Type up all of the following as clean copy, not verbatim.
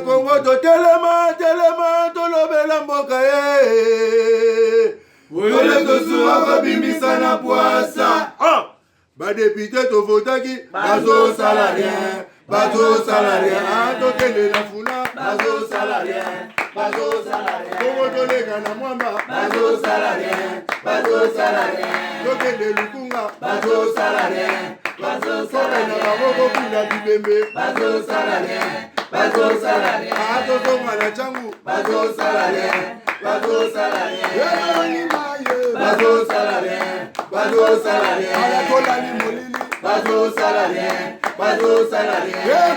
Congo to telema to lobela mboka Ole to suwa ko bimisa na poasa. Ba député to votaki bazo salarien. Bazo salarien, to kende la funa. Bazo salarien. Congo to lega na mwamba. Bazo salarien. To kende lukunga. Bazo salarien. Na baboko kuna bibembe. Bazo salarien. To tonga na changu. Bazo salarien. Bazo salarien.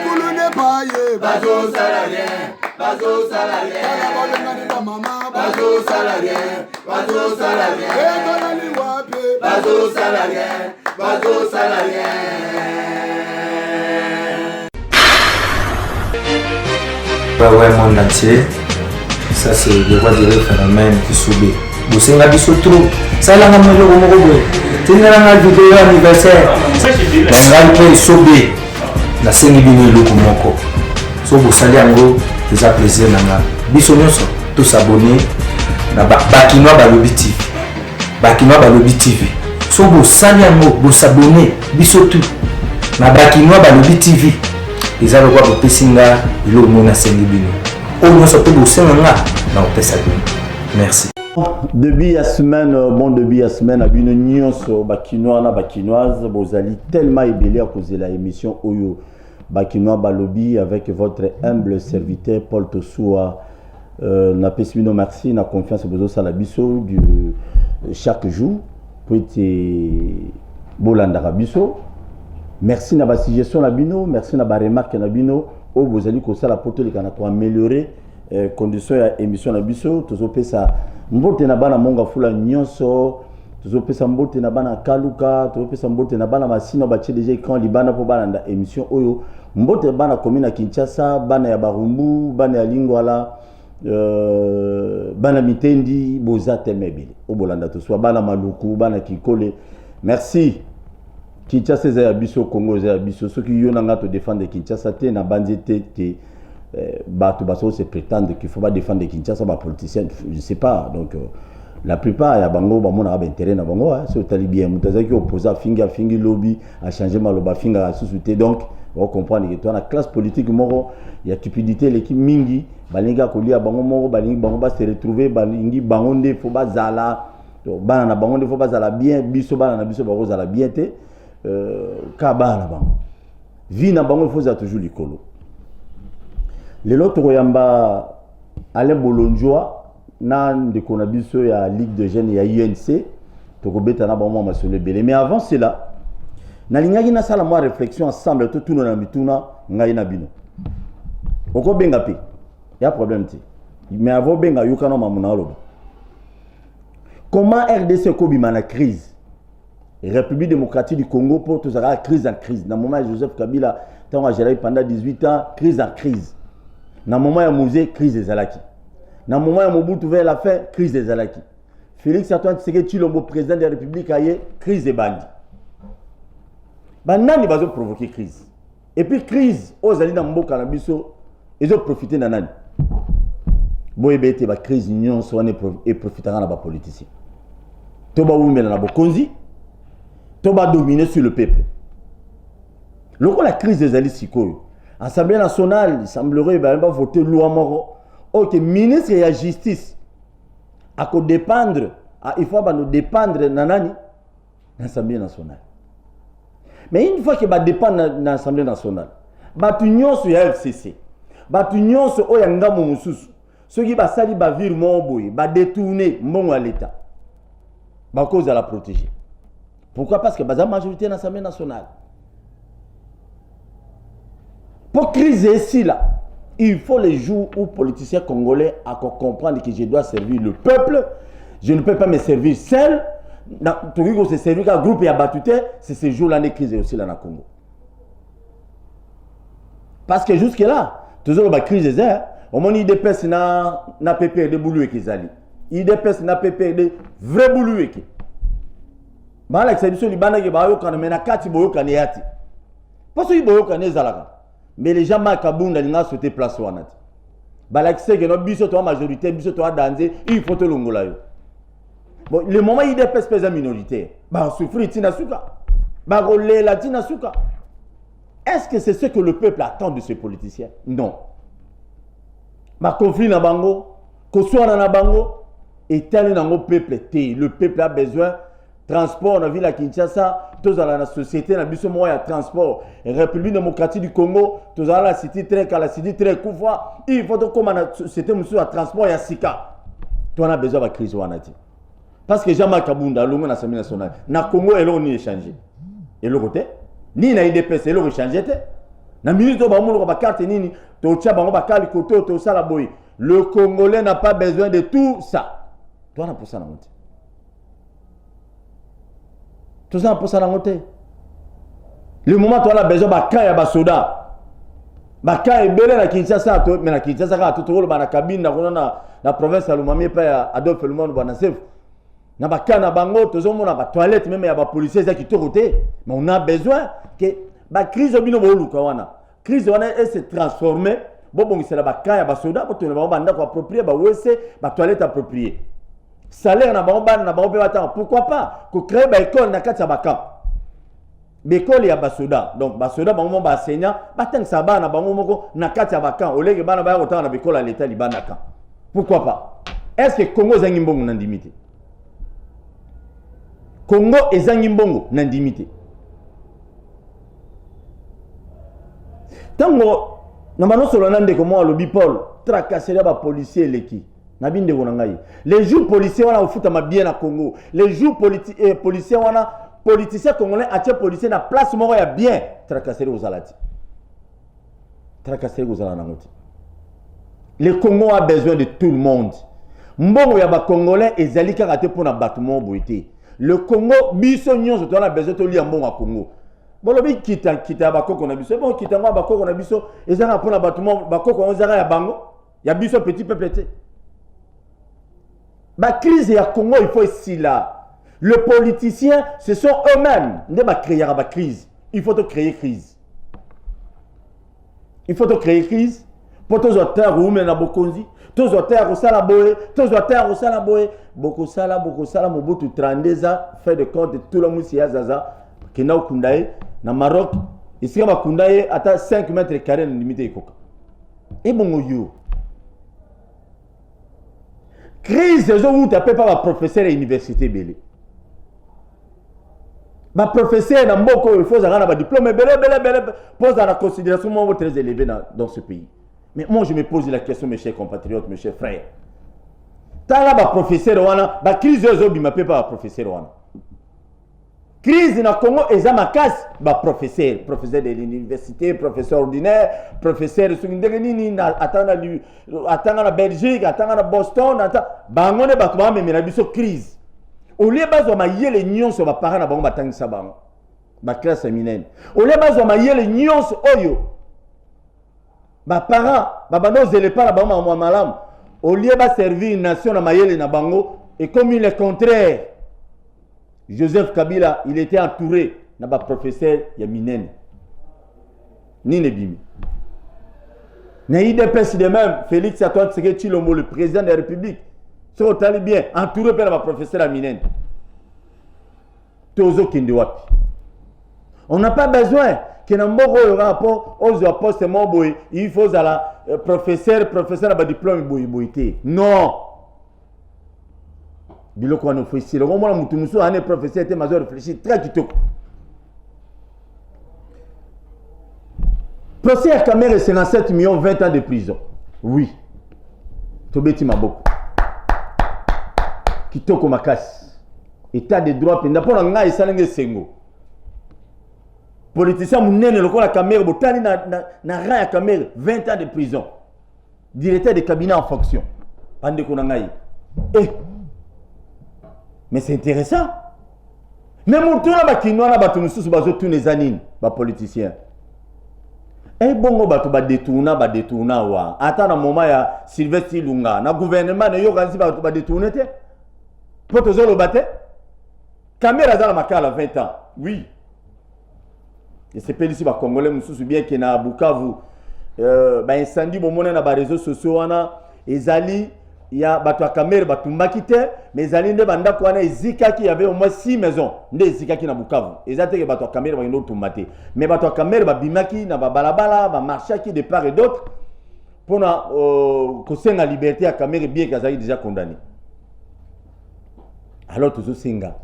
Kulu ne paye. Bazo salarien. Mama. Bazo salarien. Tolani wape. Bazo salarien. Ouais, monde entier. Ça c'est le roi du phénomène qui subit. Vous savez la biso trop. Ça là on le moko. Tenez la vidéo anniversaire. Bangal pe subit. La sengi bini loko moko. So vous salez ngo, ça plaisir nanga. Biso nyonso tous s'abonner na Bakinois Balobi TV. So vous salez ngo, vous s'abonner biso tout. Na Bakinois Balobi TV. Ils ont le droit de pesinga ilo mona sengi bini. On se peut bosser là na opesa bini. Merci. Début à semaine, à une union sur Bakinois na Bakinoise, vous allez tellement ébélé à cause de la émission Oyo Bakinois Balobi avec votre humble serviteur Paul Tosoua. Na pesmino merci, na confiance besoin ça la biso du chaque jour pour être bolanda biso. Merci na ba suggestion na bino, merci na ba remarque na bino. Oh vous allez comme ça la porte les canaux pour améliorer conditions ya émission na biso. Tozo pesa mbote na bana monga fula nyonso. Tozo pesa mbote na bana kaluka, tozo pesa mbote na bana masino ba déjà écran libana pour bana nda émission oyo. Mbote bana commune Kinshasa, bana ya Barumbu, bana ya Lingwala, bana Mitendi, boza temebile. O bolanda to soit bana Maluku, bana Kikole. Merci. Kinshasa za biso Congo za biso ceux qui yona ngato défendre Kinshasa te na bandité te bato baso se prétendre qu'il faut pas défendre Kinshasa ba politiciens je sais pas donc la plupart ya bango ba mona ba intérêt na bango c'est talibien mutazaki opposer fingi lobby a changer maloba finga susute donc on comprend que toi la classe politique moro il y a cupidité l'équipe mingi balinga ko lia bango moro balingi bango ba se retrouver balingi bango nde faut ba zala bana na bango nde faut ba zala bien biso bana na biso ba zala bien te kabana bango vie na bango faut toujours likolo les autres yamba ale bolonjoa na ndeko na biso ya ligue de jeunes ya UNC to ko beta na bango masole belé mais avant cela na lingaki na sala moi réflexion ensemble tout na mituna ngai na bino oko benga pe ya problème te mais avant benga yukana mamuna loba comment RDC ko bima na crise République démocratique du Congo pour tout ça crise en crise. Dans le moment Joseph Kabila a géré pendant 18 ans crise en crise. Dans le moment il musée crise des Alaki. Dans le moment il Mobutu vers la fin crise des Alaki. Félix Antoine Tshisekedi Tshilombo président de la République aye crise des bandits. Nani va provoquer crise. Et puis crise aux alliés dans mboka na biso ils ont profité de nani. Boyebete ba crise union so et profitera na ba politicien. Toba wumela na bokonzi va dominer sur le peuple. Lorsque la crise des alliés sikoyo, Assemblée nationale, il semblerait va voter loi moro. Ok, ministre et la justice, à quoi dépendre, il faut nous dépendre nanani l'Assemblée nationale. Mais une fois que va dépendre de l'Assemblée nationale, batu nyonso ya FCC, batu nyonso oyanga mususu, ceux qui va sali ba vir moboy, va détourner mon à l'État, ba cause à la protéger. Pourquoi? Parce que la majorité dans l'Assemblée nationale. Pour criser ici, là, il faut les jours où les politiciens congolais comprennent que je dois servir le peuple. Je ne peux pas me servir seul. Tout le monde se servir qu'un groupe et abattu, c'est ce jour-là de crise aussi là dans le Congo. Parce que jusque-là, toujours la crise, au moins il dépasse na PPR de boulou et qu'ils allaient. Il dépasse na PPR de vrai boulou et qu'ils. Bala exception libana ke bayo kana mena kati boyo kana yati. Parce que boyo kana zalaka. Mais les gens makabunda linga sauter place wanati. Balaxé que notre biso toi majorité, biso toi danger, il faut te longola yo. Bon, le moment il dépêche pèse minoritaire. Bah souffrir tina suka. Bah rolé la tina suka. Est-ce que c'est ce que le peuple attend de ces politiciens? Non. Bah conflit na bango, ko soit na bango, et tel dans le peuple té. Le peuple a besoin transport dans la ville à Kinshasa, tous dans la société, dans le moyen de transport. République démocratique du Congo, tous dans la cité très la cité très Koufa, il faut que comme la société monsieur à transport et Sika. Tu en as besoin de crise wanati. Parce que Jean-Marc Kabunda, l'Union nationale, na Congo et l'on y échangé. Et le côté, ni na IDPS et l'on échangé. Na ministre ba mon ba carte nini, to tia ba ba kali koto to sala boy. Le Congolais n'a pas besoin de tout ça. Toi on a pour ça la montée. Tout ça pour ça la montée. Le moment où on a besoin de kaya basoda. Baka est belé na Kinshasa, mais na Kinshasa ka tout le na cabine na province à Lumami pa Adolphe Lumano Banasef. Na baka na bango to zomo na ba toilette même ya ba policiers qui to côté. Mais on a besoin que ba crise bino boluka wana. Crise wana elle s'est transformée. Bon c'est la baka ya basoda pour to na ba ndako approprié ba wese ba toilette appropriée. Salaire na ba na ba pe pourquoi pas ko créer ba école na kati ya baka. L'école ya basoda donc basoda bango ba enseignant batang saba na bango moko na kati ya bakan olege bana ba autant na l'école à l'état libanaka. Pourquoi pas? Est-ce que Congo zangi mbongo na ndimité? Congo ezangi mbongo na ndimité. Tango na mano solo nande ko mo alobi Paul tracasserie ba policier leki na binde ko ngai. Les jours policiers wana ofuta mabien na Congo. Les jours policiers wana politiciens congolais attié policiers na place moko ya bien tracasserie aux alati. Tracasserie aux alati. Le Congo a besoin de tout le monde. Mbongo ya ba congolais ezali kaka te pona bâtiment boité. Le Congo biso nyonso to na besoin to lia mbongo ya Congo. Bolobi kita bakoko na biso. Bon kita ngwa bakoko na biso ezanga pona bâtiment bakoko onzaka ya bango ya biso petit peuple te. Ba crise ya Congo il faut ici là. Les politiciens, ce sont eux-mêmes qui vont créer la crise. Il faut créer crise. Il faut créer crise. Pour tous les auteurs, ou même Bokonzi, tous les auteurs au Salaboé, tous les auteurs au Salaboé, beaucoup sala, Mobutu 32 ans, fait de compte de tout le monde qui est Zaza, qui n'a aucun Kundaï, dans Maroc, ici, à Kundaï, à 5 mètres carrés, limité. Et bon, yo. Crise, c'est où tu n'appelles pas un professeur à l'université Bélé. Ma professeur dans beaucoup il faut avoir un diplôme pose dans la considération très élevée dans ce pays. Mais moi je me pose la question mes chers compatriotes, mes chers frères. Tant là ma professeur wana, ba crise obi ma pas professeur wana. Crise na Congo eza makasi ba professeur de l'université, professeur ordinaire, professeur secondaire nini atanga na Belgique, atanga na Boston, bango ne ba ko me na biso crise. Au lieu de les nions sur ma parents na bango batang sabango ba classe féminine au lieu de les nions oyo ba parents ba bano zele pas na bango ma malam au lieu de servir une nation na mayele na bango et comme il est contraire Joseph Kabila il était entouré na ba professeur ya minene ni ne bimi na IDPS de même Félix Antoine Tshisekedi Tshilombo le président de la République. So tali bien entouré par ma professeur Aminen. Tozo Kindewapi. On n'a pas besoin que n'amboko le rapport aux postes moboy, il faut à la professeur à diplôme boyité. Non. Biloko no officiel. Le moment où mutunuso ane professeur était major réfléchir très kitoko. Procès à Kamere 57 millions 20 ans de prison. Oui. Tobeti maboko. Kitoko makasi. État de droit penda pona ngai salenge sengo. Politicien munene lokola Kamere botani na rang ya Kamere 20 ans de prison. Directeur de cabinet en fonction. Pande ko ngai. Mais c'est intéressant. Mais mutuna bakinoa na batu mususu bazo tuneza nini ba politicien. Bongo batu ba détourna wa. Ata na moment ya Sylvestre Lunga na gouvernement na yo kanzi ba détourner te. Potozolo bate. Kamera za la makala 20 ans. Oui. Et c'est pas ici ba congolais mususu bien que na Bukavu incendie bomona na ba réseaux sociaux wana ezali ya bato ya kamere batumbaki te mais ezali nde bandako wana ezikaki y avait au moins 6 maisons nde ezikaki na Bukavu eza te ke bato ya kamere bakende otumba te mais bato ya kamere babimaki na babalabala bamarchaki de part et d'autre mpona kosenga liberté ya kamere bien kazali déjà condamné alors tozosenga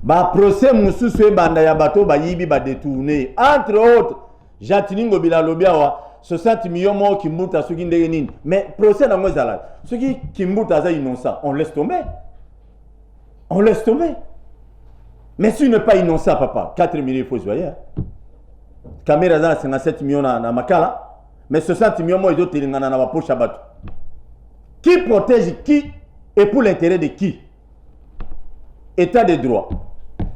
baprocès mosusu ebanda ya bato bayibi badetourne entre autres Jatiningo Bilalobi awa 60 millions mo Kimbuta soki ndenge nini mais procès nango ezala soki Kimbuta aza innocent on laisse tomber mais si n'est pas innocent papa 4 millions il faut joyer caméra za 57 millions na makala mais 60 millions mo ezotelingana na bapoche bato qui protège qui et pour l'intérêt de qui état de droit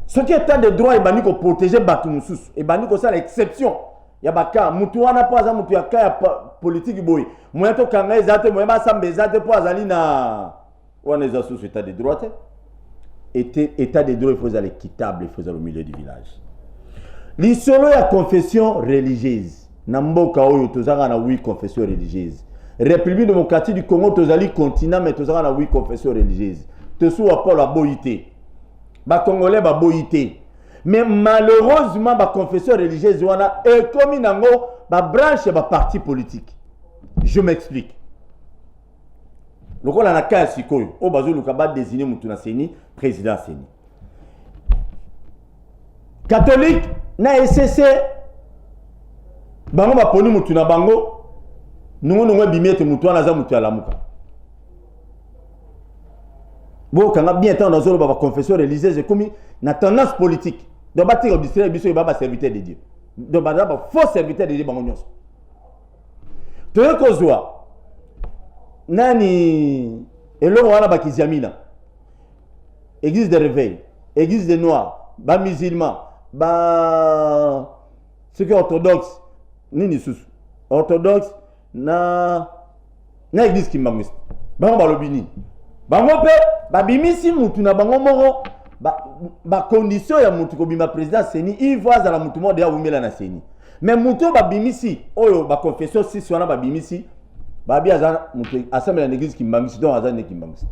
ce qui est état de droit ebandi ko protéger bato mususu ebandi ko sala exception ya baka mutu wana po aza mutu ya kaya politique boy moya to kanga ezate moya ba sambe ezate po azali na wana eza sous état de droit état de droit il faut aller équitable il faut aller au milieu du village l'isolo ya confession religieuse na mboka oyo tozanga na 8 confession religieuse République démocratique du Congo tozali continent mais tozanga na 8 confession religieuse tesu wa Paul aboyité ba congolais ba boyité. Mais malheureusement, la confession religieuse est comme une branche de parti politique. Je m'explique. Le rôle en a qu'un sikoyo. Au bazo le kaba désigné Moutouna Seni, président Seni. Catholique, na SSC, bango ba poni Moutouna bango, nous bimete Moutouna za Moutouna lamuka. Bon, quand on a bien temps dans la confession religieuse, comme une tendance politique. Donc, il y a des serviteurs de Dieu. Donc, il y a des faux serviteurs de Dieu. Tu veux qu'on soit Nani et l'homme a la Kizamina. Église de réveil, église de noirs, bas musulmans, bas ceux qui sont orthodoxes, ni sous orthodoxes, na église qui m'a mis. Bah, on va le bini. Bah, on peut, bah, bimisi, mutuna, bah, on moro. Ba condition ya mutu ko bima président Seni il voit za la mutu mo de ya wumela na Seni mais mutu ba bimisi oyo ba confession si sona ba bimisi ba bia za mutu assemblée l'église qui mbamisi donc azane qui mbamisi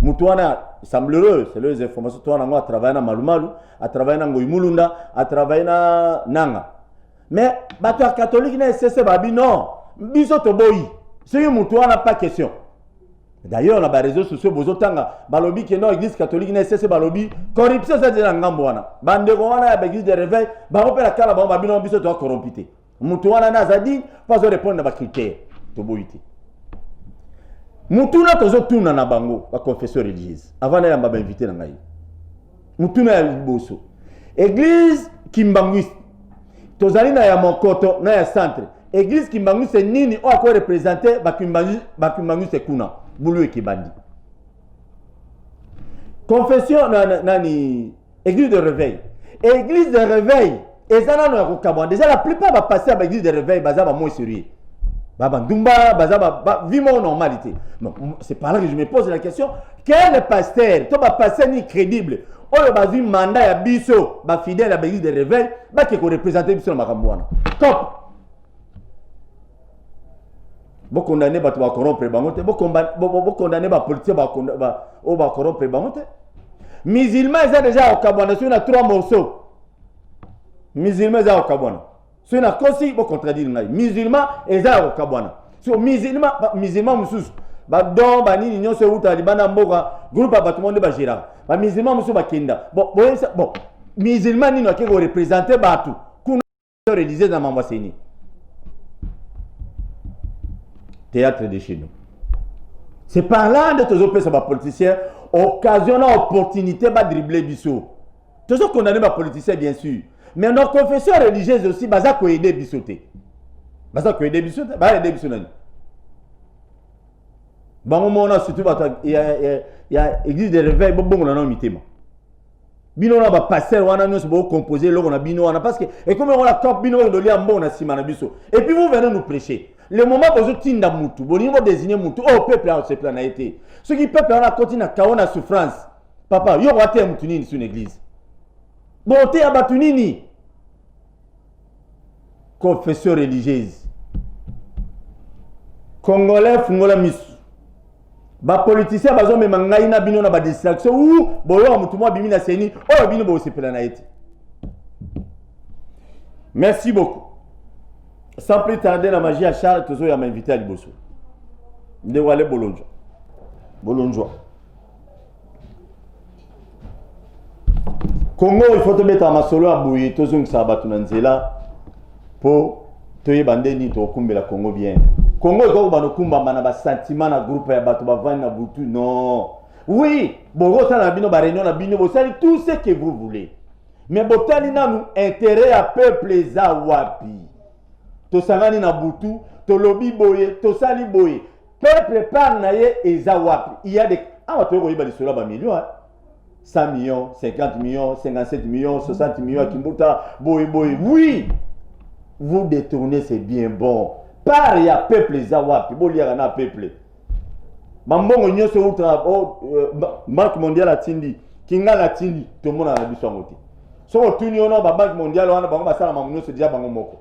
mutu wana semblerait c'est les informations toi na ngo a travailler na malumalu a travailler na ngoimulunda a travailler na nanga mais ba to catholique na SSC ba bi non biso to boyi c'est mutu wana pas question. D'ailleurs, on a des réseaux sociaux, bozotanga, balobi qui est dans l'église catholique, n'est-ce balobi, corruption, c'est dans l'angambouana. Bande wana, l'église de réveil, barope la kala, babino, biso, toi, corrompité. Moutouana, nazadi, pas de répondre à ma critère, toboïté. Moutouna, tozotouna na bango, la confession religieuse. Avant, on m'a invité dans l'aïe. Moutouna, ya bosso. Église Kimbanguiste. Tozali na ya Monkoto, na ya centre. Église Kimbanguiste, c'est nini, ou à quoi représenter, Bakimbanguiste, kuna. Boulou et Kibandi. Confession, nani, église de réveil. Église de réveil, et ça n'a pas déjà la plupart va passer à l'église de réveil, bazaba moins sérieux. Baba Ndumba, bazaba, vivons en normalité. Non, c'est par là que je me pose la question. Quel pasteur, toi, pasteur ni crédible, ou le basu mandat à biso, ba fidèle à l'église de réveil, ba qui représente biso dans Makamouana. Top! Vous condamnez les corrompre vous condamnez les politiciens qui corrompre. Musulmans, ils ont déjà au Kabouana, sur 3 morceaux. Musulmans, ils ont au Kabouana. Sur la Kosi, vous contredire. Musulmans, ils ont au Kabouana. Sur musulmans, musulmans, donc, bani union se uta libana mboga groupe abattement de bajira. Ba musulmans musu bakenda. Bon, musulmans ni no ke représenter batu. Kuna religieux dans Mambaseni. Théâtre de chez nous. C'est par là que tous les politiciens occasionnent opportunité de dribbler biso. Toujours condamner les politiciens bien sûr. Mais nos confessions religieuses aussi, baza ko aider bisoté. Baza ko aider bisoté, ba aider bisonani. Bango mona surtout il y a église de réveil bon na mitema. Bino na ba pasteur wana nous bo composer lo na bino wana parce que et comme on la top bino do lia mbona sima na biso. Et puis vous venez nous prêcher. Le moment où vous tinda mutu, vous désignez mutu, oh peuple a ce plan a été. Ce qui peuple a continué à kaona la souffrance. Papa, yo wate a mutunini sur une église. Bon, t'es à batunini. Confession religieuse. Congolais fungola misu. Ba politicien bazo me mangai na bino na ba distraction ou boyo mutumwa bimi na seni o bino bo sepela na ete. Merci beaucoup. Sans plus tarder la magie à Charles Tozo ya m'invité à Liboso. Ndewale Bolonjo. Bolonjo. Congo il faut te mettre en masolo à bouiller Tozo Nsabatu Nanzela pour te bandeni to kumbela Congo bien. Congo iko bano kumba mana ba sentiment na groupe ya bato ba vana butu non. Oui, bogo ça na bino ba réunion na bino bo sali tout ce que vous voulez. Mais botali na nous intérêt à peuple za wapi. To sangani na butu, to lobi boye, to sali boye. Peuple par na ye eza wapi. Il y a des ah to ko ba lisolo ba millions hein. 100 millions, 50 millions, 57 millions, 60 millions à Kimbuta, boye boye. Oui. Vous détournez c'est bien bon. Par ya peuple zawapi boliaka na peuple bambongo nyonso ultra banque mondiale atindi kinga la tindi to mona na biso ngote so otuni ono ba banque mondiale wana bango basala mamunyo se dia bango moko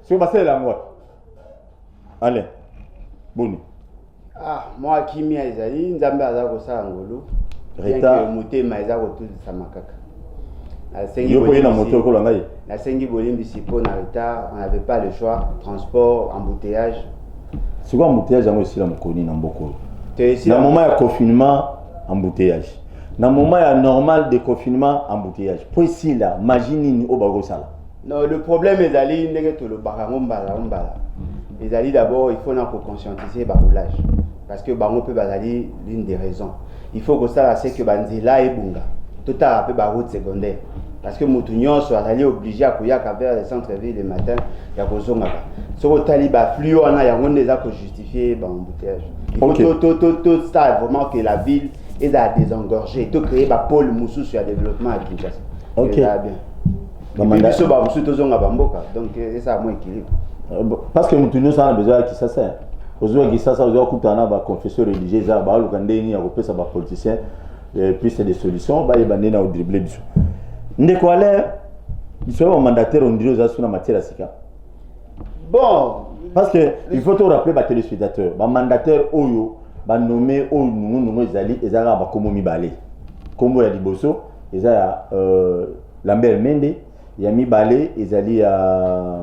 so basala ngwa allez boni moi kimia ezali nzambe aza ko sala ngolo reta mutema eza ko tuzisa makaka La Sengi Bolimbi on n'avait pas le choix, transport, embouteillage. C'est quoi embouteillage aussi la Mokoni dans beaucoup? Dans le moment de confinement, embouteillage. Dans le moment normal de confinement, embouteillage. Pour ici là, imagine au Bagosala. Non, le problème est d'aller le baramombala. Les alliés d'abord, il faut conscientiser le roulage. Parce que Bango peut aller l'une des raisons. Il faut que ça c'est que Banzela et Bunga. Tout à fait route secondaire. Parce que Moutunion soit allé obligé à couiller vers le centre-ville le matin, il y a Kozonga. Ce que Taliba flux, on a déjà justifié l'embouteillage. Il faut tout ça vraiment que la ville est à désengorger, tout créer un pôle moussou sur le développement à Kinshasa. Ok. Donc c'est ça mon équilibre. Parce que Moutunion ça a besoin de Kinshasa. Aujourd'hui Kinshasa, on a un confesseur religieux, il y a un politicien, puis c'est des solutions, il y a un dribblé dessus. Ndékwale, il soit mandataire on dirait ça sur la matière à bon, parce que il faut te rappeler les téléspectateurs, les mandataire Oyo, les nommé Oyo, nous Zali, ils ont ba Komo Mibale, Kombo ya Liboso, ils ont Lambert Mende, il y a Mibale, ils allaient à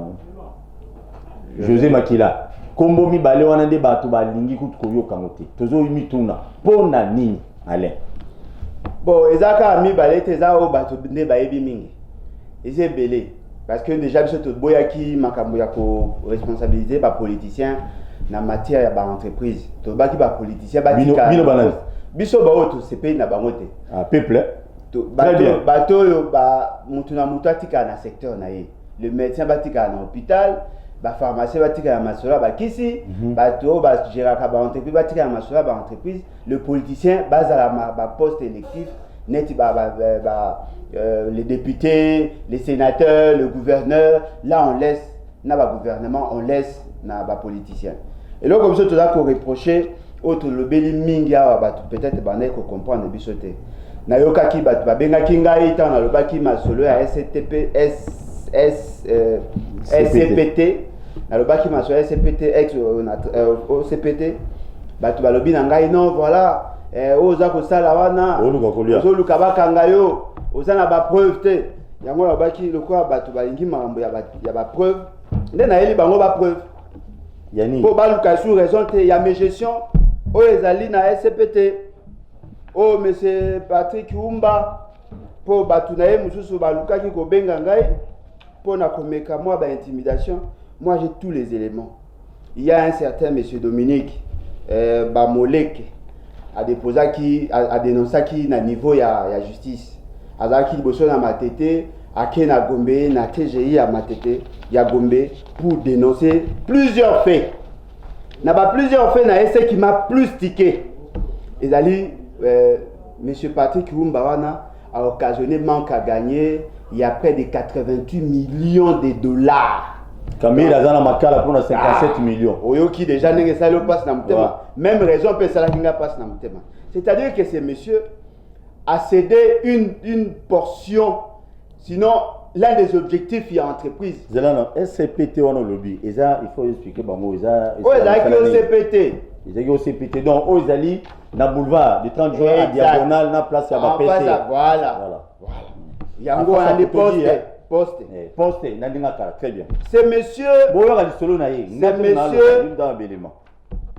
José Makila, Kombo Mibale, on a des bateaux ba lingi kutukoyo kangote, tozo imituna, pona nini, allez. Bon, ezaka mi balete za o bato ne baebi mingi. Eze belé parce que déjà biso to boyaki makambo ya ko responsabiliser ba politicien na matière ya ba entreprise. To baki ba politicien ba tika. Biso ba oto CP na bango te. Ah peuple. To bato yo ba mutu na mutu atika na secteur na ye. Le médecin ba tika na hôpital, ba pharmacien ba tika na masola ba kisi, bato ba géraka ba entreprise ba tika na masola ba entreprise. Le politicien base à la poste électif, les députés, les sénateurs, le gouverneur, là on laisse, dans le gouvernement, on laisse dans les politiciens. Et là comme ça, tu as reproché, le beli mingia, peut-être qu'on comprend le bisoté. Nayoka ki bat babenga kinga ita na lobaki masolo ya SCPT, na lobaki masolo ya SCPT ex OCPT. Batu balobi na ngai non voilà oza ko sala wana ozo luka bakanga yo oza na ba preuve te yango lobaki lokwa batu balingi mambo ya ba preuve nde na yeli bango ba preuve yani po baluka sur raison te ya mes gestion o ezali na SCPT o monsieur Patrick Umba po batu na ye mususu baluka ki ko benga ngai po na komeka moi ba intimidation. Moi j'ai tous les éléments. Il y a un certain monsieur Dominique Bamolek a déposé qui a dénoncé qui na niveau ya justice azaki liboso na matete akena Gombe na TGI à matete ya Gombe pour dénoncer plusieurs faits na ba plusieurs faits na ese qui m'a plus tiqué ezali monsieur Patrick Rumbawana a occasionné manque à gagner il y a près de 88 millions de dollars. Camille Azana Makala pour 57 millions. Oyoki déjà n'est ça le passe dans le thème. Même raison peut ça la passe dans le thème. C'est-à-dire que ce monsieur a cédé une portion, sinon l'un des objectifs il y a entreprise. SCPT on a lobby. Il faut expliquer bango CPT. Ils ont CPT donc ils allient dans boulevard du 30 juin à diagonale dans place à PC. Voilà. Il y a un des postes. Très bien. C'est monsieur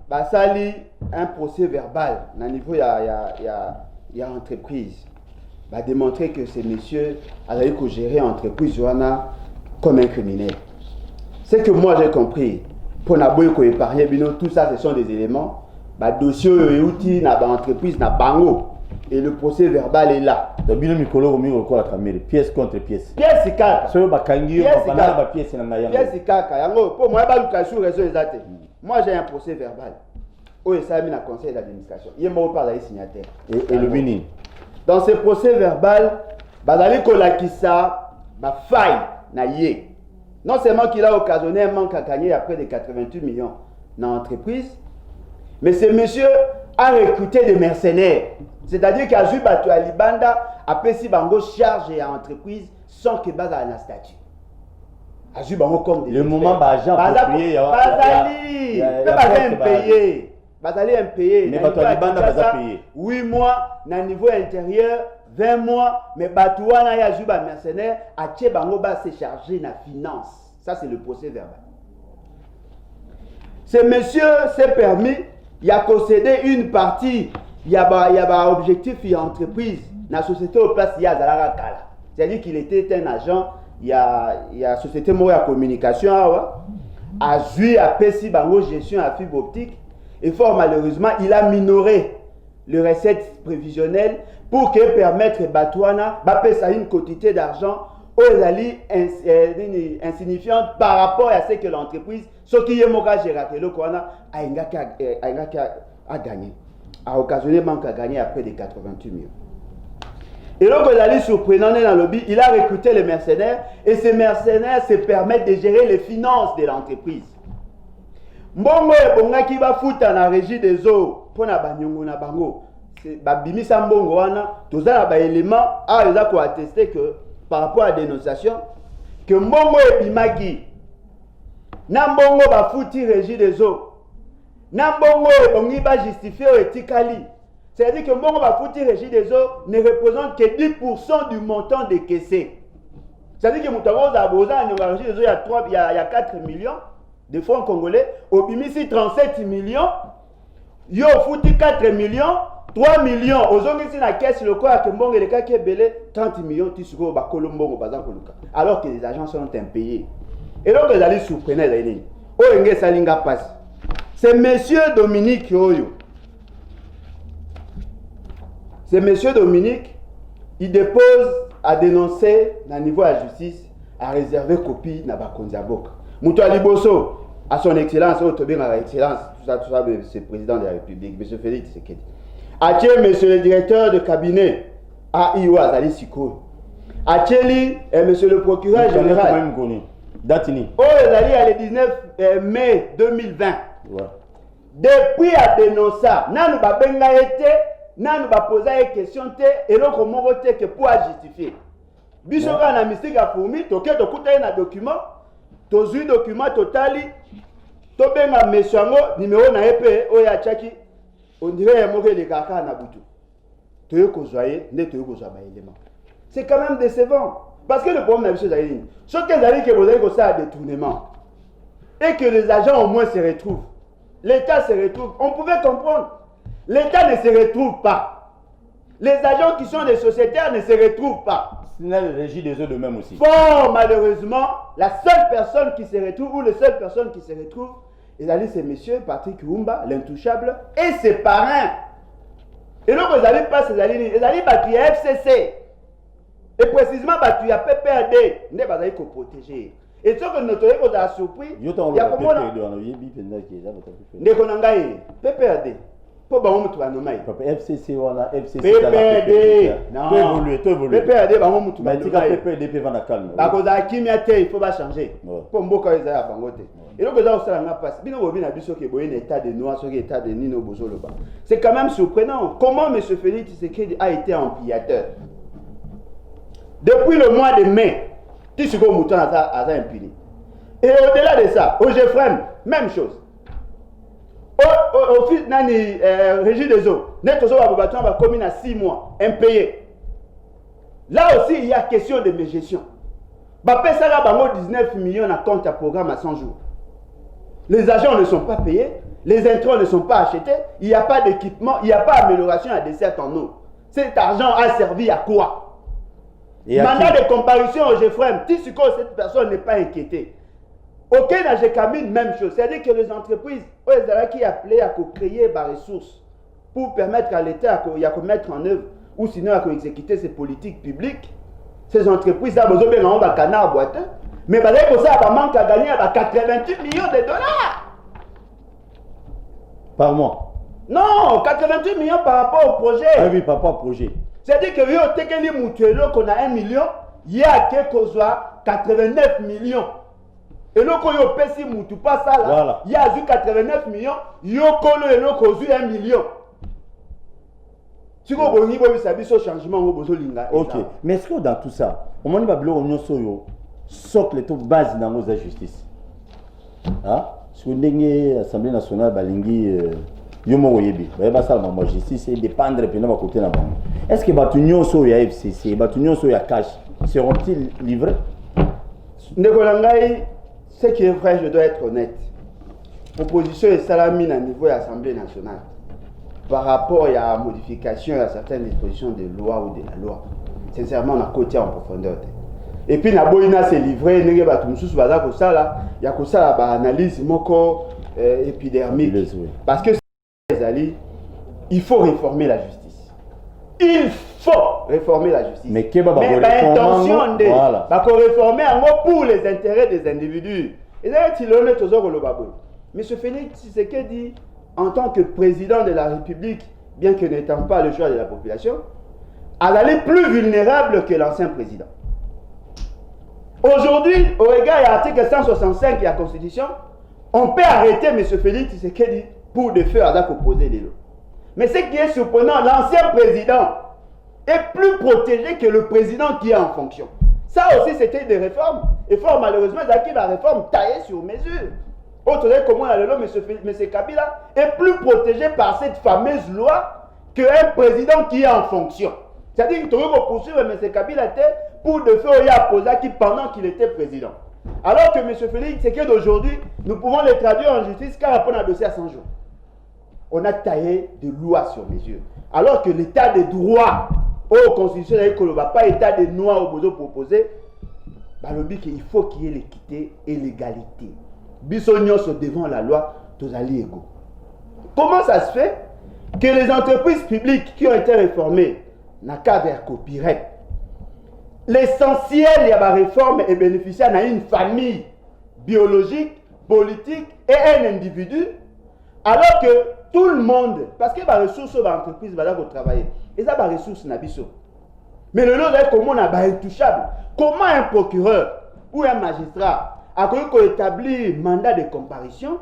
Basali un procès verbal au niveau il y a entreprise. Va démontrer que ces messieurs allaient gérer l'entreprise comme un criminel. C'est que moi j'ai compris. Pour n'aboyer épargner, tout ça ce sont des éléments. Dossier et outils dans l'entreprise, dans bango. Et le procès verbal est là. Pièce contre pièce. Pièce et caca. Pièce et caca. Pour moi, moi j'ai un procès verbal. Où il s'est mis dans le conseil d'administration. Il est mort par les signataires. Et le mini. Dans ce procès verbal, Bazali Kolakisa, ma faille, na yé. Non seulement qu'il a occasionné un manque à gagner à près de 88 millions dans l'entreprise, mais ce monsieur a recruté des mercenaires. C'est-à-dire qu'à Jubatu Alibanda, a payé bango charge à l'entreprise sans que Baza ait un statut. A Jubango comme des. Le moment Bajan Bazali, Bazali impayé. Mais Batu Alibanda Baza payé. 8 mois, dans niveau intérieur, 20 mois, mais Batouana ya Juba mercenaire, a Tchebango ba se charger na finance. Ça c'est le procès verbal. Ce monsieur s'est permis, il a concédé une partie, il y a un objectif, il y a entreprise, dans la société au place, il y a Zalaga Kala. C'est-à-dire qu'il était un agent, il y a société Moya Communication, a joué à Pessi Bango gestion à fibre optique, et fort malheureusement, il a minoré le recette prévisionnel pour que permettre Batouana de payer une quantité d'argent aux alliés insignifiante par rapport à ce que l'entreprise, ce qui est moka géré, le Kouana a gagné, a occasionné manque à gagner à près de 88 millions. Et donc, les alliés surprenants dans le lobby, il a recruté les mercenaires et ces mercenaires se permettent de gérer les finances de l'entreprise. Mbongo et bonga qui va foutre dans la régie des eaux pour na banyongo na bango. Babimisa mbongo wana, tous ça ba élément a les a ko attester que par rapport à la dénonciation que mbongo et bimaki na mbongo ba fouti régie des eaux. Na mbongo et bongi ba justifier etikali. C'est-à-dire que mbongo ba fouti régie des eaux ne représente que 10% du montant décaissé. C'est-à-dire que mutago za boza nyonga régie des eaux il y a 4 millions de francs congolais, au Bimisi 37 millions, yo fouti 4 millions, 3 millions, aux gens qui sont dans la caisse, le quoi, que mbongo le cas qui est belé, 30 millions, tu sais, ba kolombongo, bazan koluka. Alors que les agents sont impayés. Et donc, les alliés surprenaient les lignes. Oh, enge salinga passe. C'est monsieur Dominique Oyo. C'est monsieur Dominique, il dépose à dénoncer, dans le niveau de la justice, à réserver copie dans Bakonziabok. Moutou Aliboso, à son excellence, à excellence, tout ça, c'est le président de la République, M. Félix Tshisekedi. Atié, monsieur le directeur de cabinet, à Iwa Azali Siko. Atieli, monsieur le procureur général. Datini. Oh, Azali, le 19 mai 2020. Ouais. Depuis à dénoncer, nous avons été, nous avons posé une question, et donc on a voté que pour justifier. Bishoka na mystique à fourmi, toke tokuta un document. Tozu document totali tobenga meshango numéro na épée oya chaki on dirait moke les kaka na butu toyo kozwaye nde toyo kozwa ba élément. C'est quand même décevant parce que le problème c'est d'ailleurs ce que zali que vous avez ça détournement et que les agents au moins se retrouvent, l'État se retrouve, on pouvait comprendre. L'État ne se retrouve pas, les agents qui sont des sociétaires ne se retrouvent pas. Les régies des eaux de même aussi. Bon, malheureusement, la seule personne qui se retrouve, ou les seules personnes qui se retrouvent, c'est monsieur Patrick Rumba, l'intouchable, et ses parrains. Et donc, ils n'allaient pas ces alliés, ils allaient battre FCC. Et précisément, battre PPRD. Ils n'allaient pas protéger. Et ce que notre école a surpris, il y a comment PPRD. FCC wala FCC PPRD non PPRD ba mo mutu ba tika PPRD pe vana calme ba ko za kimia te il faut ba changer pour mboka eza ya bango te et donc ça osala nga passe bino bobi na biso ke boye état de noir soki état de nino bozolo ba c'est quand même surprenant comment monsieur Félix Tshisekedi a été empillateur depuis le mois de mai Qui se go mouton à impuni. Et au-delà de ça, au GFREM, même chose. Au fil nani régie des eaux, net aux eaux va commune à 6 mois, impayé. Là aussi, il y a question de gestion. Bapé ça là, 19 millions à compte à programme à 100 jours. Les agents ne sont pas payés, les intrants ne sont pas achetés, il n'y a pas d'équipement, il n'y a pas d'amélioration à dessert en eau. Cet argent a servi à quoi? Mandat de comparution au GFREM, si cette personne n'est pas inquiétée. Ok, dans GCAMIN, même chose. C'est-à-dire que les entreprises, qui appelé à créer des ressources pour permettre à l'État de mettre en œuvre ou sinon à exécuter ses politiques publiques, ces entreprises, ça, vous avez un canard boiteux, mais vous avez ça, manque à gagner 88 millions de dollars. Par mois? Non, 88 millions par rapport au projet. Ah oui, par rapport au projet. C'est-à-dire que qu'on a 1 million, il y a quelque chose 89 millions. Et là, quand on pèse moutou pas ça là, voilà. Il y a 89 millions, il y a 1 million. Si vous avez ce changement, vous avez besoin. Ok, mais est-ce que dans tout ça, au moment où on a socle les base dans nos justice, si vous avez l'Assemblée nationale, balingi yomo yebi, bah ça la justice c'est dépendre puis non côté là. Est-ce que batunyo so ya FCC, batunyo so ya cash seront-ils livrés? Negolangai, ce qui est vrai, je dois être honnête. Proposition et salamine à niveau de l'Assemblée nationale par rapport à la modification à certaines dispositions de loi ou de la loi. Sincèrement, on a côté en profondeur. Et puis, la boïna s'est livrée, il y a une analyse épidermique. Parce que il faut réformer la justice. Il faut réformer la justice. Mais l'intention de réformer pour les intérêts des individus. Et là, M. Félix Tshisekedi, en tant que président de la République, bien que n'étant pas le choix de la population, elle est plus vulnérable que l'ancien président. Aujourd'hui, au regard de l'article 165 de la Constitution, on peut arrêter M. Félix Tshisekedi pour des faits à opposer les lois. Mais ce qui est surprenant, l'ancien président est plus protégé que le président qui est en fonction. Ça aussi, c'était des réformes. Et fort malheureusement, la réforme taillée sur mesure. Autrement, comme on a le nom, M. Kabila est plus protégé par cette fameuse loi qu'un président qui est en fonction. C'est-à-dire qu'il faut poursuivre M. Kabila pour de faire Oya qui pendant qu'il était président. Alors que M. Félix, c'est que d'aujourd'hui, nous pouvons les traduire en justice car on a un dossier à 100 jours. On a taillé des lois sur mesure. Alors que l'état de droit, au constitution, il ne va pas état de droit au besoin proposé, il faut qu'il y ait l'équité et l'égalité. Bissognos devant la loi, tous alliés égaux. Comment ça se fait que les entreprises publiques qui ont été réformées n'ont qu'à vers copyright? L'essentiel de la réforme est bénéficiaire à une famille biologique, politique et un individu, alors que tout le monde, parce que les ressources de l'entreprise vont travailler, et ça, les ressources n'a pas. Mais le lot est comment on a intouchable. Comment un procureur ou un magistrat a établi un mandat de comparution,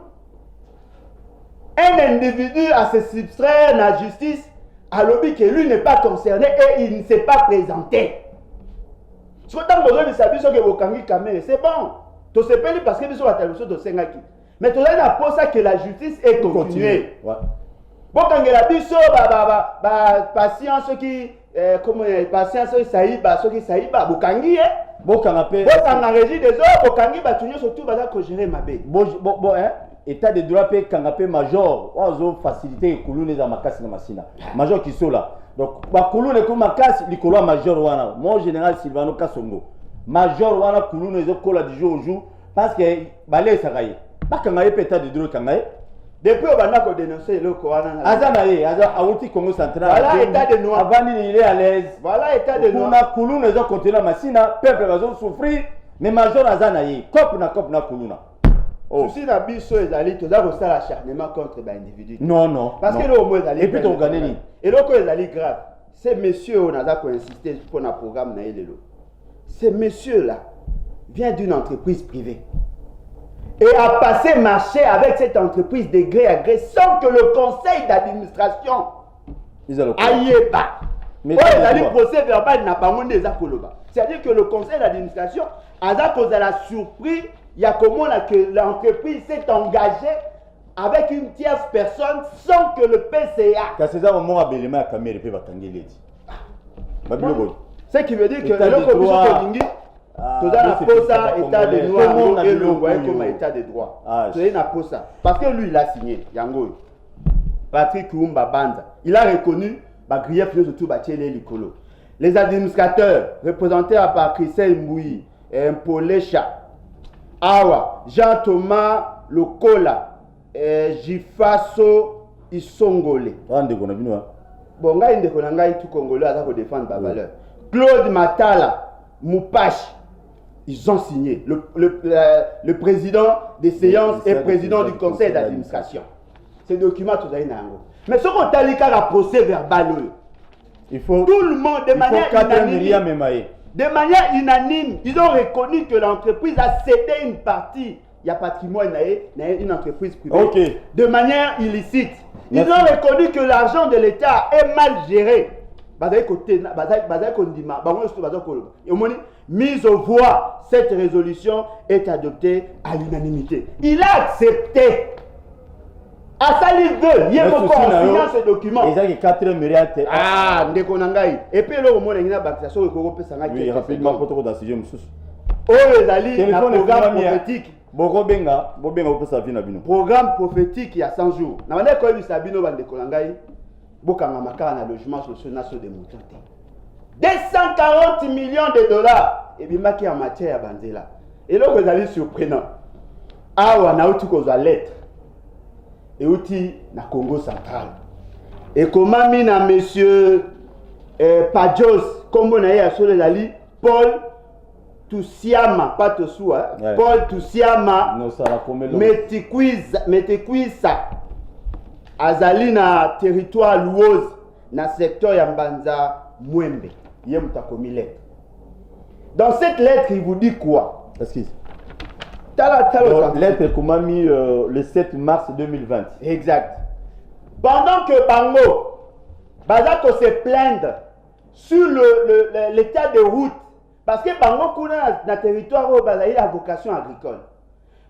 un individu a se substraire à la justice, à l'objet que lui n'est pas concerné et il ne s'est pas présenté. Si vous avez besoin de savoir que vous avez caméra, c'est bon. Tu sais pas parce que vous avez besoin de Sengaki. Mais tu as pour ça que la justice est continuée. Bon, quand il y a des patients qui comment patients qui saïba, vous kangi bon canapé. Bon quand régie des autres, vous kangi batunyo surtout bala ko gérer ma bé. Bon hein, état de droit pe canapé major, ozo faciliter kulune za makasi na masina. Major qui sont là. Donc ba kulune ko makasi likolo major wana. Mon général Silvano Kasongo. Major wana kulune zo kola du jour au jour parce que balé sakaye. Ba kangaye pe état de droit kangaye. Depuis on a dénoncé le Coran. Azanaye, Aouti Congo central. Voilà état de noir. Avant il est à l'aise. Voilà état de noir. On a Koulouna, ils ont continué la machine, peuple va souffrir, mais major Azanaye, cop na Koulouna. Souci na biso ezali to za ko sala acharnement contre ba individu. Non. Parce que le mot ezali. Et puis on gagne ni. Et le ko ezali grave. Ces messieurs on a da ko insister pour un programme na elelo. Ces messieurs là viennent d'une entreprise privée. Et a passé marché avec cette entreprise de gré à gré sans que le conseil d'administration aille pas. Mais il a dit procès verbal n'a pas monté les akoloba. C'est-à-dire que le conseil d'administration aza kozala surpris il y a comment que l'entreprise s'est engagée avec une tierce personne sans que le PCA. Car c'est ça au moment où la caméra peut bakangelé. Ce qui veut dire que le commission Kolingi, tout ça n'a pas ça état de droit et le voyez comme état de droit. Tout ça n'a pas ça. Parce que lui il a signé, Yango. Patrick Koumba Banda, il a reconnu bah grief surtout Bachele Likolo. Les administrateurs représentés par Christelle Mbouyi, Mpolesha, Awa, Jean-Thomas Lokola, Jifaso Isongole. Bon, ngai ndeko na ngai tout congolais à ça défendre ma valeur. Claude Matala, Moupache, ils ont signé. Le président des séances et président du conseil d'administration. Ces documents tout ça nango. Mais ce qu'on t'a dit qu'à procès verbal, il faut tout le monde de manière unanime, ils ont reconnu que l'entreprise a cédé une partie. Il y a patrimoine, une entreprise privée. Okay. De manière illicite. Ils ont reconnu que l'argent de l'État est mal géré. Mise aux voix, cette résolution est adoptée à l'unanimité. Il a accepté. À ça, il veut. Il y a encore en signant ce document. Ah, et puis, le moment où il y a une baptisation, il y a une rapidement pour te décider. Oh, les alliés, un programme prophétique. Programme prophétique il y a 100 jours. Na mane ko bi sabino bande kolangai bokanga makala na logement social de Moutante. 240 millions de dollars et bimaki en matière ya banzela. Et là vous allez surprenant. Awa na uti ko za lettre. Et uti na Congo central. Et comment mina monsieur Pajos kombo na ya solo lali Paul Tusiama, pas Tosua, ouais. Paul Tusiama, Metekuisa, Azali na territoire Louose, na secteur Yambanza Mwembe, Yemutakomile. Dans cette lettre, il vous dit quoi? Excuse. Lettre qu'on m'a mis le 7 mars 2020. Exact. Pendant que Bango, Bazako se plaindre sur l'état de route. Parce que Bango kuna na territoire où bazali la vocation agricole.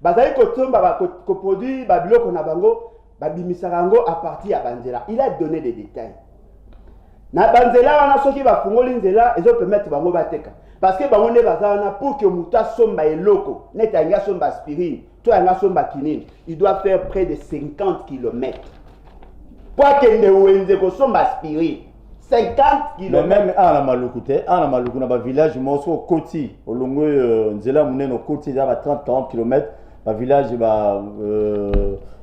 Bazali ko tomba ko produit babilo ko na bango babimisarango à partir ya banzela. Il a donné des détails. Na banzela wana soki ba fungoli nzela ezo permettre bango bateka. Parce que bango ne bazana pour que muta somba eloko, neta nga somba aspirine, toi nga somba kinine, il doit faire près de 50 km. Pour que ne wenze ko somba aspirine. 50 km. Même à la Malukute, dans le village, au Koti, au Longo, Nzela Mounen, au Koti, il y a 30-40 km. Le village,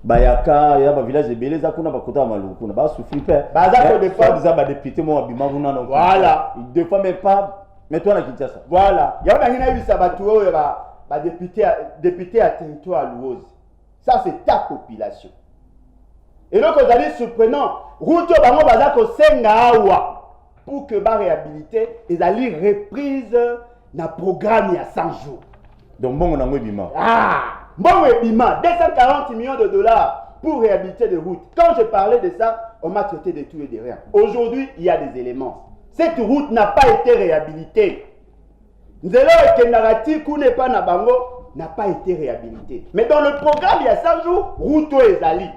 Bayaka, il y a un village de Belé, ça kuna bakota Malukuna, bah souffle pas. Bah des fois, des députés mon abima vous n'en voilà. Des fois mais pas, mais toi na Kinshasa. Voilà. Il y a un sabatou, il y a député à territoire Louose. Ça c'est ta population. Et donc vous allez surprenant. Route bango bazako senga awa pour que ba réhabiliter et allez reprise na programme il y a 100 jours. Donc bon on a bima. Ah, bon bima 240 millions de dollars pour réhabiliter des routes. Quand je parlais de ça, on m'a traité de tout et de rien. Aujourd'hui, il y a des éléments. Cette route n'a pas été réhabilitée. Nzelo Kenarati Kune pas na bango n'a pas été réhabilitée. Mais dans le programme il y a 100 jours, route ezali.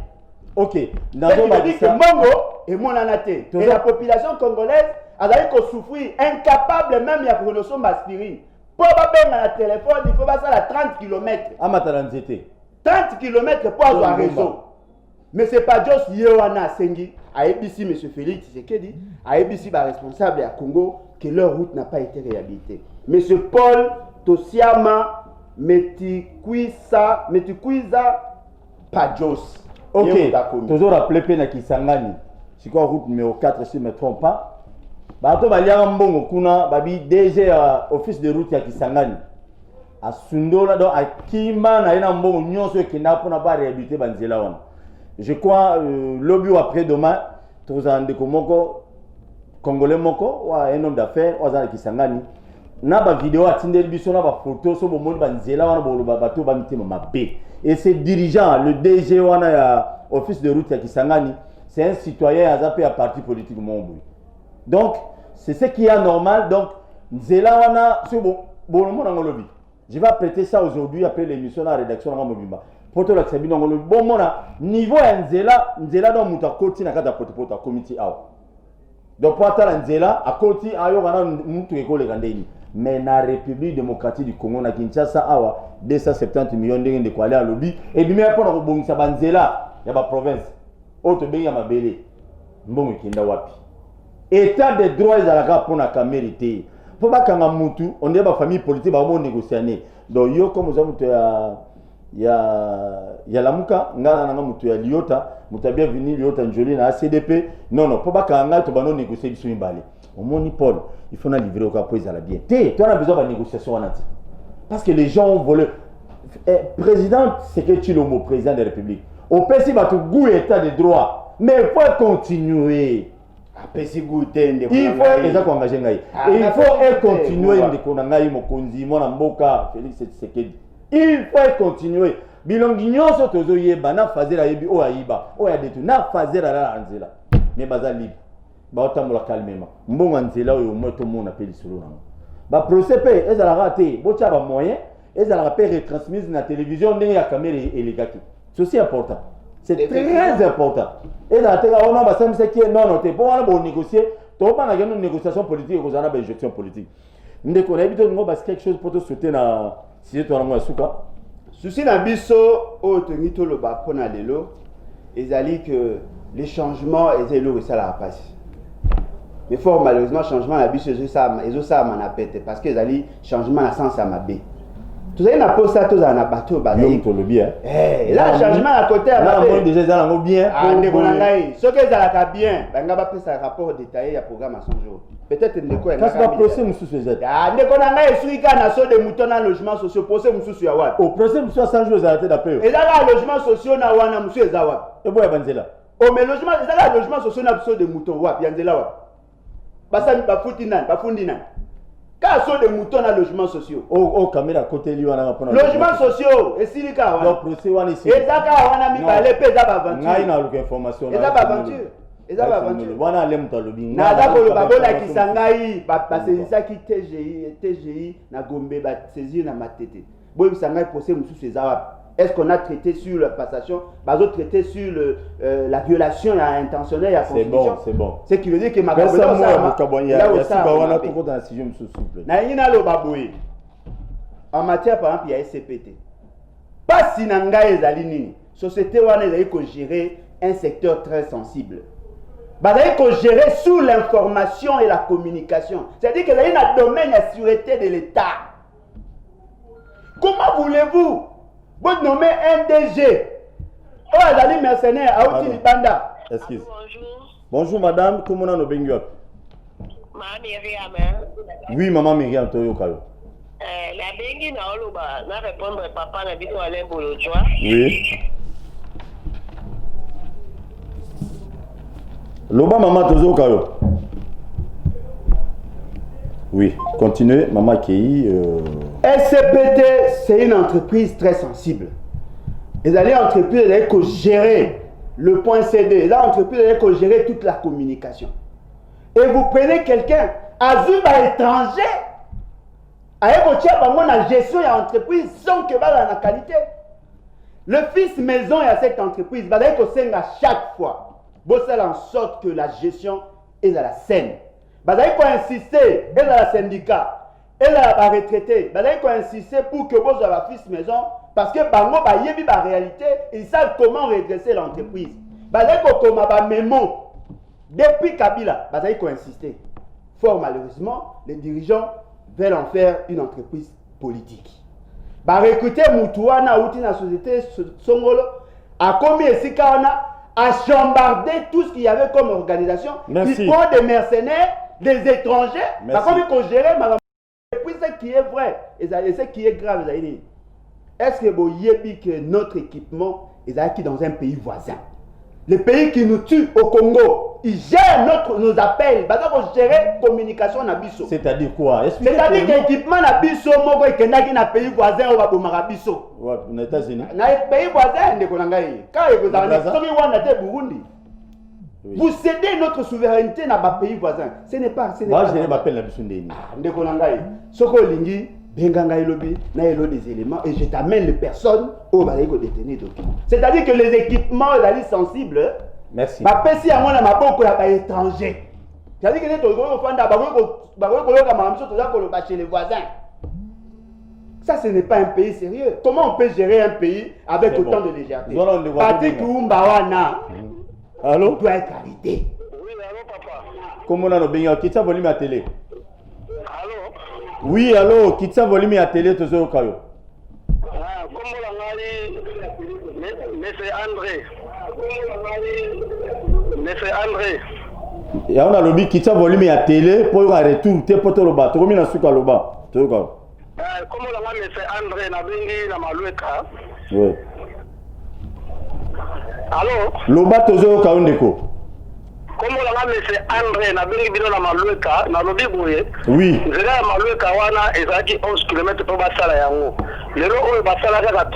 Ok. C'est-à-dire que Mongo et Monanate et la population congolaise a souffrir, incapable même de prononcer aspirine. Pour avoir un téléphone, il faut passer à 30 km. 30 km pour avoir raison. Mais ce n'est pas juste Yohana Sengi, à ABC, M. Félix Tshisekedi, à ABC, responsable à Congo, que leur route n'a pas été réhabilitée. M. Paul Tosiama Metikuisa Pajos. Ok, toujours rappelé Pena Kisangani. C'est quoi route numéro 4 si je ne me trompe pas. Bato Balia Mbongo Kuna, Babi DG office de route à Kisangani. À Sundola, donc à Kima, na Mbongo Nyonso qui n'a pas réhabilité Banzela. Je crois, lobby après demain, tous en Dekomoko, Congolais Moko, ou un homme d'affaires, ou à Kisangani. Na ba vidéo à Tinder Biso, na ba photo, so bon Banzela, wana bolo bato ba mitema mabe. Et ce dirigeant, le DG wana office de route à Kisangani, c'est un citoyen azapé à parti politique Momboui. Donc c'est ce qui est normal. Donc Nzela wana so bon monde dans lobby. Je vais apprêter ça aujourd'hui après l'émission dans la rédaction de Mobimba. Poto la Xabi non le bon mona niveau nzela dans muta koti na kata poto committee awa. Donc pour attendre nzela à koti ayo kana mutu ekole kandeni. Mais na République démocratique du Congo na Kinshasa awa 270 millions de ko aller à lobby et bi même pour na kobongisa banzela ya ba province. Oto benga mabele. Mbongo kinda wapi. État de droit ezalaka pour na kamérité. Pour pas kanga mutu on est ba famille politique ba mo négocier. Donc yo comme ça mutu ya lamuka ngana nanga mutu ya liota mutu bienvenue liota njoli na CDP non pour pas kanga to bano négocier biso mbale omoni Paul il faut na livrer au capoise à la bien tu as besoin de négociation en anti parce que les gens ont volé président c'est que tu le mot président de la République au PC va tout goût état de droit mais il faut continuer il faut engager ngai il faut continuer ndeko na ngai mokonzi mwana mboka Félix Tshisekedi. Il faut continuer. Bilongi nyonso tozo yeba na fazela yebi o ayiba o ya detu na fazela la nzela. Mais baza libre. Ba otambola calmement. Mbonga nzela oyo moto mona pe lisolo na. Ba procès pe ezala raté, bo tia ba moyen, ezala pe retransmise na télévision ndenge ya caméra elegaki. C'est important. C'est très important. Et dans la on a ba samisa qui non non te pour on négocier, to pas na une négociation politique ko zana ba injection politique. Ndeko na bito ngo bas quelque chose pour te sauter na si tu as un souka. Souci na biso o tenito le bakona lelo ezali que les changements étaient là ça la passe. Mais fort malheureusement changement na biso ça na pète parce que ezali changement na sens à mabé. Tout ça na posa tout ça na bateau ba. Non to le bien. Là changement à côté à mabé. Là déjà ça ngo bien. Ah ndeko na ngai. Ce que ça la bien, banga ba pesa rapport détaillé ya programme à 100 jours. Peut-être ndeko parce que procès mususu ezali. Ah ndeko na ngai esuika na so de mouton na logement social procès mususu ya wapi. Au procès mususu 100 jours ezali d'après. Et là la logement social na wana mususu eza wapi. Et boya banzela. Oh mais logement eza la logement social na so de mouton wapi yanzela wapi. Basa ba futi nan. Ka so de mouton na logement social. Oh caméra côté li wana pona. Logement social esilika wana. Donc procès wana ici. Ezaka wana mi balé pe za ba aventure. Ngai na luka information. Eza ba aventure. Eza ba aventure. Wana le mutalobi. Na dako lo babola kisangai ba saisir ki TGI na Gombe ba saisir na Matete. Boy bisangai procès mususu eza wapi. Est-ce qu'on a traité sur la passation, bazo traité sur la violation intentionnelle à la Constitution? C'est bon. Ce qui veut dire que ma personne en matière par exemple il y a SCPT. Pas si nanga ezali nini. Société wana ezali ko gérer un secteur très sensible. Bazali ko gérer sous l'information et la communication. C'est-à-dire que ezali na domaine de sûreté de l'État. Comment voulez-vous vous nommez un DG? Oh, Azali mercenaire, Aouti Libanda. Excuse. Bonjour. Bonjour madame, comment on a Benguap? Maman Myriam. Oui, maman Myriam, Toyo Kayo. La Bengi na Oloba, na répondre papa na bito Alain Bolotjoa. Oui. Loba maman Tozo Kayo. Oui, continuez, maman Kei. SCPT, c'est une entreprise très sensible. Les entreprises, elles ont gérer le point CD. Les entreprises, elles ont gérer toute la communication. Et vous prenez quelqu'un, Azuba étranger, avec la gestion de l'entreprise sans que la qualité. Le fils maison à cette entreprise, il faut à chaque fois, faire en sorte que la gestion est à la scène. Il faut insister, et dans le syndicat. Et là, va retraiter. Il faut insister pour que vous ayez la fils maison parce que bango ba yebi ba réalité, ils savent comment redresser l'entreprise. Il faut comme ba mémo depuis Kabila, il faut insister. Fort malheureusement, les dirigeants veulent en faire une entreprise politique. Ba recruter Moutouana outi na société Songolo a commis ici a chambardé tout ce qu'il y avait comme organisation. Merci. Ils prennent des mercenaires, des étrangers, par contre ils ont géré et puis ce qui est vrai, et ce qui est grave, est-ce que vous savez que notre équipement est dans un pays voisin? Le pays qui nous tue au Congo, il gère nos appels, il gère la communication na biso. C'est-à-dire quoi? C'est-à-dire que l'équipement na biso, moko ekendaki na pays voisin, on va bomara biso. Ouais, aux États-Unis. Na pays voisin, ndeko na ngai. Quand vous avez un wana te Burundi. Oui. Vous cédez notre souveraineté dans les pays voisins. Ce n'est pas. Moi, je n'ai pas appelé la Bissundéni. Ndeko na ngai. Soko lingi benganga elobi na elo des éléments et je t'amène les personnes au balayko détenir documents. C'est-à-dire que les équipements ils sont sensibles. Merci. Ba pesi yango na maboko ya ba étranger. C'est-à-dire que les togo fanda ba ko yoka mamso toza ko le chez les voisins. Ça ce n'est pas un pays sérieux. Comment on peut gérer un pays avec autant de légèreté? Patrick Koumba wana. Allô? Doit être arrêté. Oui, allô, papa. Comment on a bien quitte ça volume à télé? Allô? Oui, allô, quitte ça volume à télé toujours au caillou. Ah, comment on a Monsieur André. Monsieur André. Et on a lobby quitte ça volume à télé pour un retour, t'es pour le bas, tu remets dans ce cas là-bas. Tu vois? Comment on a Monsieur André na bengi na malueka? Oui. Allô? Loba toujours au caillou ndeko. Comment on a Monsieur André na bengi bino na malueka na lobi boye? Oui. Nzela ya malueka wana ezaki 11 km po basala yango. Lelo oyo basala kaka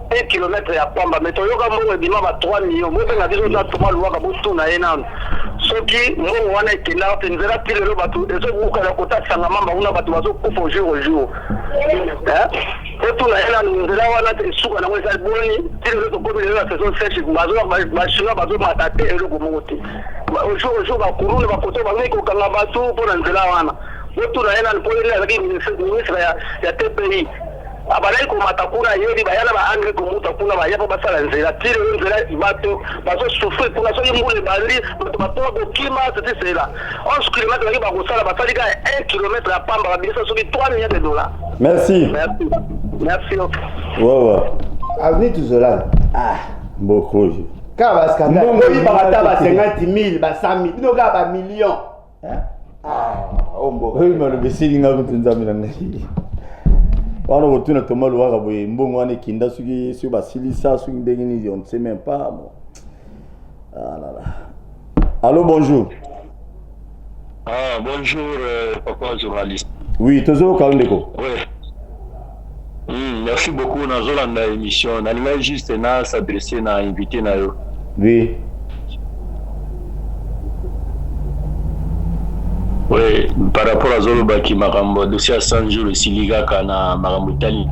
1 km ya pamba mais toyoka mbongo ebima ba 3 millions. Mo penga biso za toma luwaka botuna ye nanu. Soki mbongo wana ekenda te nzela ti lelo bato ezobukala kotasanga mamba kuna bato bazokufa jour au jour. Otuna ye nanu nzela wana te esuka nango ezali boni ti lelo tokomi lelo na saison sèche bachinois bazomata te eloko moko te. Jour au jour bakulune bakoto bangai kokanga bato mpo na nzela wana. Otuna ye nanu mpo ele azalaki ministre ya TPI. Abalai komata kuna yedi bayana ba angre komuta kuna bayapa basala nzela tire nzela bato bazo souffrir kuna so yimbule bali bato bato bokima c'était cela 11 km baki bakosala basali ka 1 km ya pamba babisa soki 3 millions de dollars. Merci. Merci. Ouais. Avenue Tuzola. Ah, beaucoup. Car parce que oui, ba 50 000, ba 100 000, bino ka ba millions. Ah, ombo. Oui, mais le bessing nga kutunza mina. On a retenu Thomas Loire, Mbongo ane kinda suki sur Basilisa, suki ndengini, on ne sait même pas. Bon. Ah là là. Allô, bonjour. Ah, bonjour, papa journaliste. Oui, toujours Kalundeko. Oui. Merci beaucoup, Nazolanda émission. N'allez juste s'adresser à invité na yo. Oui. Oui, par rapport à Zoloba qui m'a renvoyé dossier à 100 jours, si Liga Kana Maramutali.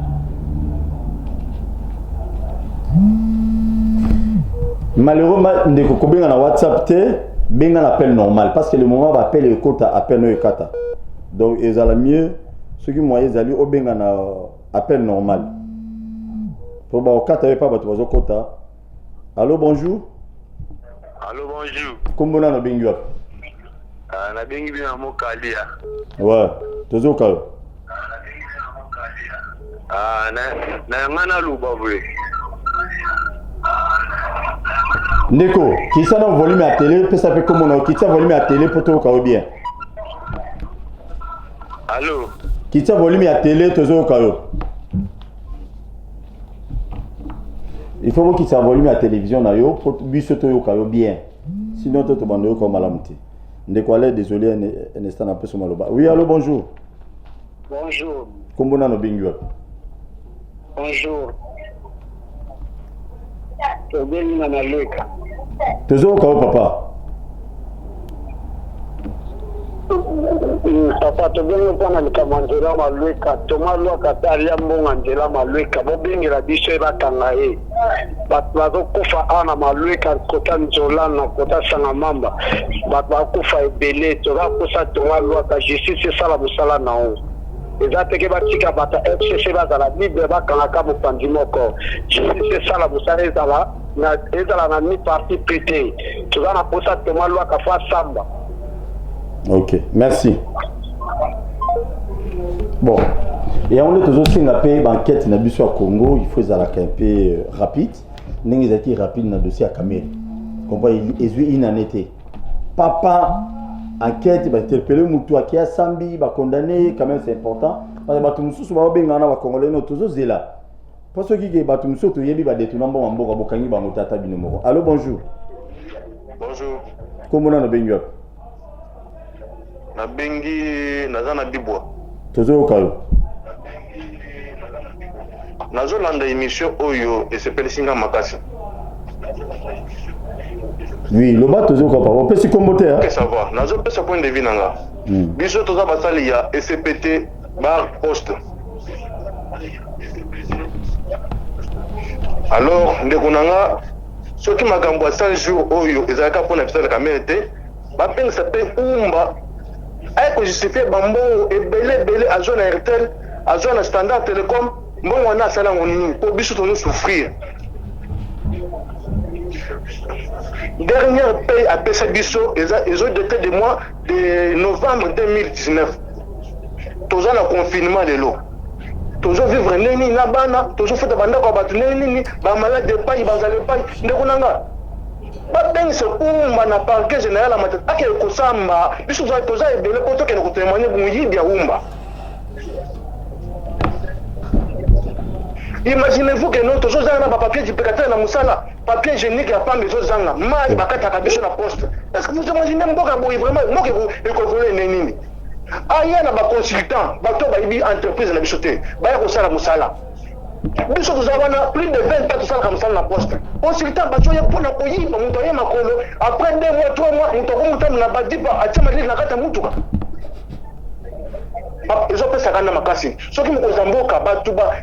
Malheureusement, ndeko kobenga na WhatsApp te, benga na appel normal parce que le moment va appeler le kota appel no ekata. Donc ils allaient mieux ceux qui moyens allaient au benga na appel normal. Pour ba okata pas bato bazo kota. Allô, bonjour. Allô, bonjour. Comment na bengi wapi? Na bengi bina mokalia. Ouais, toujours kayo. Na ngana luba vwe. Ndeko, qui ça dans volume à télé, peut ça fait comme on qui ça volume à télé pour toi au bien. Allô. Qui ça volume à télé toujours au kayo. Il faut qu'il ça volume à télévision na yo pour biso to yo kayo bien. Sinon to to bando comme malamti. Ndeko allez désolé un instant un peu sur maloba. Oui, allô, bonjour. Bonjour. Comment na no bingu. Bonjour. Tobeli na Malueka. Toujours au papa. Papa tobeli mpona likama nzela Malueka. Toma lwaka tali ya mbonga nzela Malueka. Bobengela biso ebakanga ye. Bato bazokufa ana Malueka kota nzola na kota sanga mamba. Bato bakufa ebele. Tozakosa toma lwaka justice esala mosala na o. Eza teke batika bata FCC bazala libre bakangaka mopanzi moko. Justice esala mosala ezala na mi parti pété. Toza na kosa toma lwaka fa samba. Ok, merci. Bon, et on est toujours sur une enquête na biso au Congo, il faut un peu rapide. N'est-ce pas rapide dans le dossier à Cameroun. Comprends, il y a une année. Papa, enquête, va interpeller Moutou qui a Sambi, va condamner, quand même c'est important. Parce que Batumoussou, va bien gagner, va congolais, nous toujours là. Parce que qui est Batumoussou, tu y es va détourner un bon ambo, va bokangi, va monter à ta binomoro. Allô, bonjour. Bonjour. Comment on a bien? Na bengi nazana dibwa. Toujours au calme. Nazolanda émission Oyo et s'appelle Singa Makasi. Oui, le bas toujours au calme. On peut s'y comboter. Que savoir. Nazo point de vue nanga. Biso toza basali ya SPT bar poste. Alors, ndekunanga, ce qui m'a gamboué 100 jours, oyo, ils avaient pour l'épisode de Kamete, Bapeng s'appelle Oumba, avec justifié Bambo, et belé, à zone RTL, à zone Standard Télécom, bon, on a ça là, pour bichot nous souffrir. Dernière paye à Pessa Bisso, ils ont doté de moi de novembre 2019. Tous en confinement de l'eau. Toujours vivre nini na bana, toujours fait banda kwa batu nini, ba malade de paille, ba zale paille, ndekunanga. Ba bengi se umba na parquet général à matata, ake kusamba, biso za toza ebele poto ke ko témoigner bunyi bia umba. Imaginez-vous que nous toujours zanga ba papier d'hypercateur na musala, papier hygiénique ya pambe zo zanga, mai bakata kabisho na poste. Est-ce que vous imaginez mboka boy vraiment mboka ko contrôler nini? Ah, il y a un consultant, il y a une entreprise qui a bichoté, il y a un musala. Nous avons plus de 20 ans comme ça dans la poste. Consultant, il y a un pays, après 2 mois, 3 mois, nous avons dit ils ont fait ça dans ma classe. Ce qui me cause un beau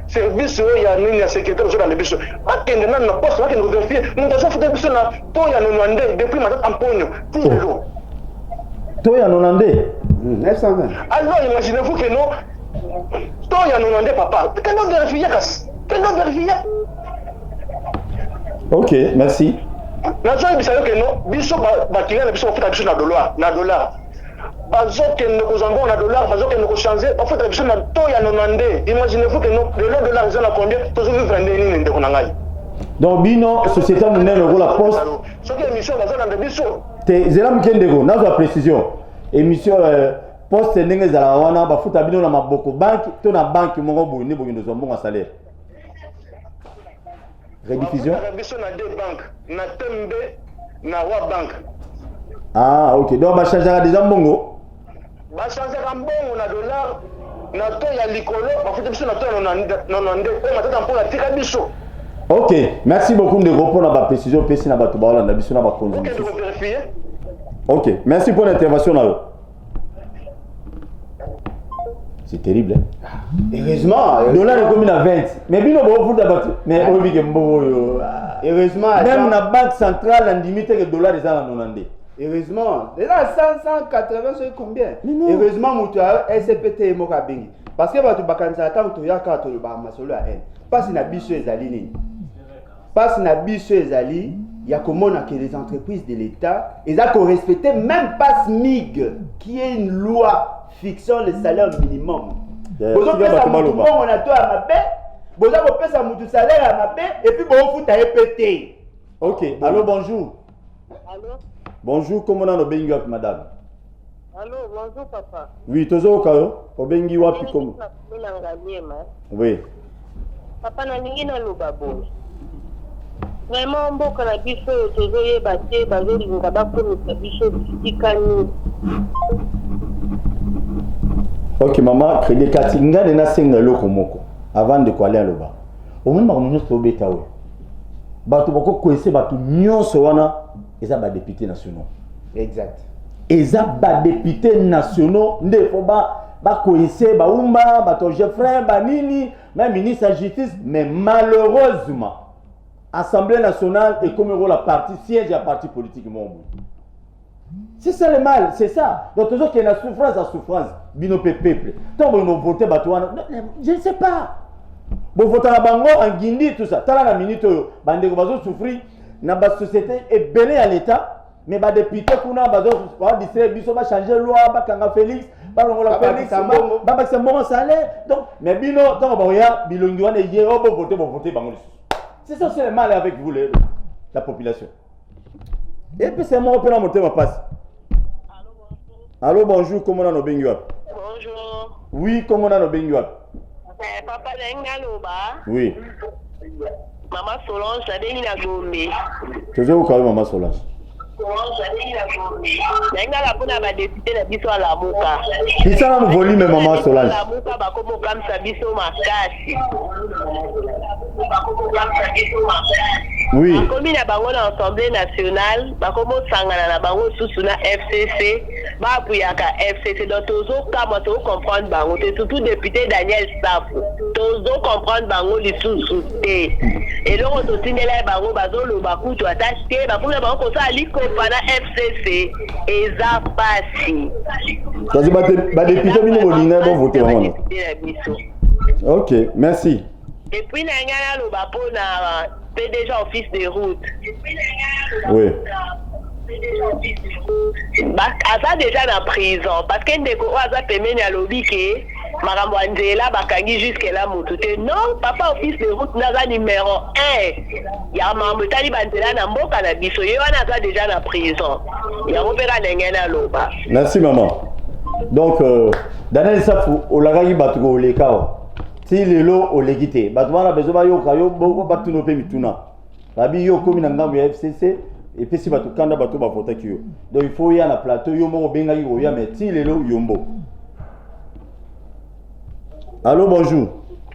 service, il y a une secrétaire dans les bichos. Il y a un poste qui nous vérifie. Nous avons fait des bichos depuis maintenant en pognon, tous les jours. Toi, il y a 90. 920. Alors, imaginez-vous que non, toi, il y a 90 papa. Quel nom de vérifier, quel nom de vérifier? Ok, merci. Nazo ebisalo que non, biso bakina na biso ofita biso na dollar. Bazo que nous avons na dollar, bazo que nous changer, ofita biso na to ya 90. Imaginez-vous que non, le dollar ils ont combien? Toujours vivre ndeni ndeko na ngai. Donc bino société monnaie le la poste. Ce qui émission bazo na biso. Te zela mkendego, nazo précision. Émission poste ndenge za wana bafuta bino na maboko banque, to na banque moko boye ne boye ndozo mbongo salaire. Rediffusion. Biso na deux banques, na Tembe na Wa Bank. Ah, OK. Donc ba changer déjà mbongo. Ba changer mbongo na dollar na to ya likolo, bafuta biso na to na 90, ko matata pour la tika biso. OK, merci beaucoup de répondre à ma précision PC na bato ba na biso na ba konzi. OK, merci pour l'intervention là. C'est terrible. Hein? Heureusement. Dollar est comme à 20. Mais bino bo pour d'abord. Mais on vit que mbo. Heureusement. Même la banque centrale en limité que dollar est à 90. Heureusement. Déjà 180 c'est combien? Heureusement mutua SPT moka bengi. Parce que bato bakanza tant to yaka to ba masolo a en. Parce na biso ezali nini? Parce na biso ezali il y a comment que les entreprises de l'État, ils ont respecté même pas SMIG, qui est une loi fixant le salaire minimum. Vous avez fait ça, on a tout à ma paix, vous avez fait ça, mon salaire à ma paix, et puis vous avez répété. Ok, allô, bonjour. Allô? Bonjour, comment on a bengi wapi, madame? Allô, bonjour, papa. Oui, tozo okayo, obengi wapi comme? Oui. Papa, na ningi na lubabo. Vraiment, mboka na biso tozoyeba te bazolinga bakomisa biso bisikani. Ok, maman, crédit kati nga na senga loko moko avant de aller à loba. Au moins maman nyonso obeta we. Bato bako kwese bato nyonso wana eza ba députés nationaux. Exact. Eza ba députés nationaux nde fo ba kwese ba umba bato Geoffrey ba nini même ministre de la justice mais malheureusement Assemblée nationale est comme la partie siège à parti politique monde. C'est ça le mal, c'est ça. Donc toujours qu'il y a souffrance à souffrance, bino peuple. Tant que nous votons batouana, je ne sais pas. Bon voter à bango en guindi tout ça. Tant la minute bande ko bazo souffrir na ba société est belé à l'état, mais ba député kuna bazo ba distribuer biso ba changer loi ba kanga Félix, ba longola Félix, ba ba c'est bon salaire. Donc mais bino tant ba ya bilongi wana yé o bo voter bango. C'est ça, c'est le mal avec vous, la population. Et puis c'est moi qui vais monter ma passe. Allô, bonjour, comment on a nos benguap? Bonjour. Oui, comment on a nos benguap? Papa, Nengaloba. Oui. Maman Solange, ça déni la Gombe. Toujours au cas où Maman Solange. Nengala pona ba député na biso la muka. Qui ça le volume Maman Solange? La muka ba komo kam sa biso makasi. Oui. Comme na bango na Assemblée nationale, ba komo sangana na bango susu na FCC, ba apuyaka FCC donc tozo kama to comprendre bango, c'est surtout député Daniel Safo. Tozo comprendre bango li susu te. Et là, on soutient les barreaux, bazolo, bakou, tu attaches, bakou, bakou, ça, liko, pana FCC, et ça passe. Ça, c'est pas député, mais nous, on voter. Ok, merci. Et puis, il y a un PDG office de route. Oui. Ça déjà en prison parce que ndeko aza pemeni ya lobby ke makambo nzela bakangi jusque là mutute non papa office de route naza numéro 1 ya makambo tali banzela na mboka na biso ye wana aza déjà na prison ya opera ndenge na loba. Merci maman. Donc Daniel Safu olagaki batuko olekao ti lelo olegite batu wana bezo ba yoka yo boko batu no pe mituna babi yo komi na ngambo ya FCC. Et puis si tu kanda bato ba voter ki yo. Donc il faut y a na plateau yo mo benga ki oya mais ti lelo yombo. Allô bonjour.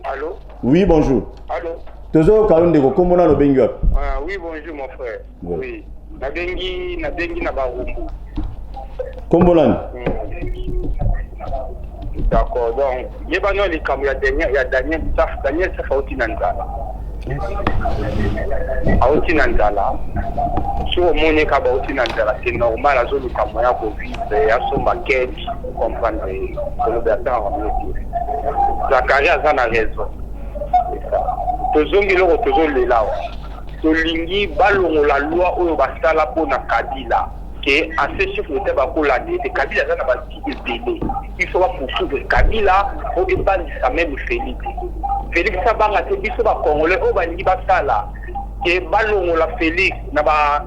Allô? Oui bonjour. Allô? Tozo ka ndeko komona lo bengi wapi? Ah oui bonjour mon frère. Oui. Na bengi na barumbu. Kombolani. D'accord. Donc, yeba no les kam ya Daniel Saf auti nanzala. Auti nanzala. Si au monde ka ba auti nanzala, c'est normal azo le kam ya ko vivre ya so maquette comprendre que le bertin en Zakaria a raison. Tozongi loko tozole lawa. Tolingi balongo la loi oyo basala pona Kabila. Que à ce chiffre de Bakola de Kabila ça n'a pas dit délai. Il faut poursuivre Kabila au débat ça même Félix. Félix ça va rater biso ba Congolais au balingi basala que balongo la Félix na ba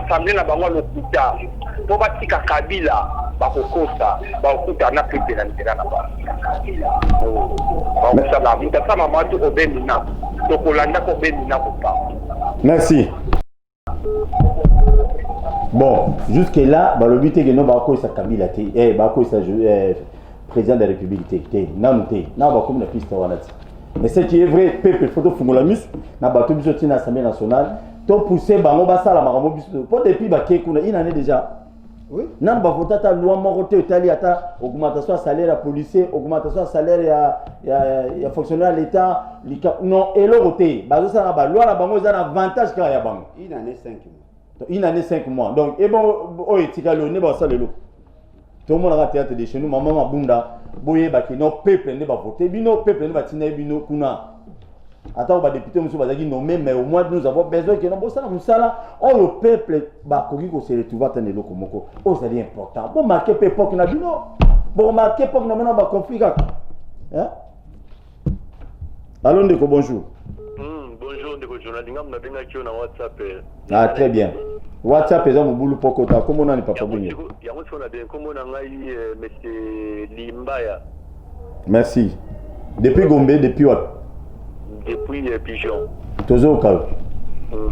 assemblée na bango lokuta. Po batika Kabila ba kokosa ba okuta na peuple na ntela na ba. Ba ça la vita ça maman to obemina. To kolanda ko bemina ko pa. Merci. Bon, jusque-là, le but est que nous avons sa Kabila, président de la République, mais ce qui est vrai, peuple, il faut que la mus, na bato biso tina Assemblée nationale, to pousser bango basala makambo biso, pour depuis baké kuna il en est déjà. Oui. Nan ba vota ta loi morote itali ata augmentation salaire à policier, augmentation salaire ya fonctionnaire de l'État, non et le roté, bazo ça na ba loi na bango za avantage ka ya bango. Il en est 5 mois. Il en est 5 mois. Donc, et bon, oh, tika le ne ba ça le lot. Tout le monde a théâtre de chez nous, maman mabunda, boye ba ki no peuple ne ba voter, bino peuple ne ba tina bino kuna. Attends, ba député monsieur bazaki nommé mais au moins nous avons besoin que no ça na sala, oh le peuple ba koki ko se retrouver dans le lokomoko. Oh ça est important. Bon marquer époque na bino. Bon marquer époque na maintenant ba conflit. Hein? Allô ndeko bonjour. Bonjour ndeko journaliste ngam benga kio na WhatsApp. Ah très bien. WhatsApp est mon boulot pour kota. Comment on n'est pas problème. Yango sona de comment on ngai monsieur Limbaya. Merci. Depuis Gombe, depuis what? Depuis Pigeon. Toujours au cas.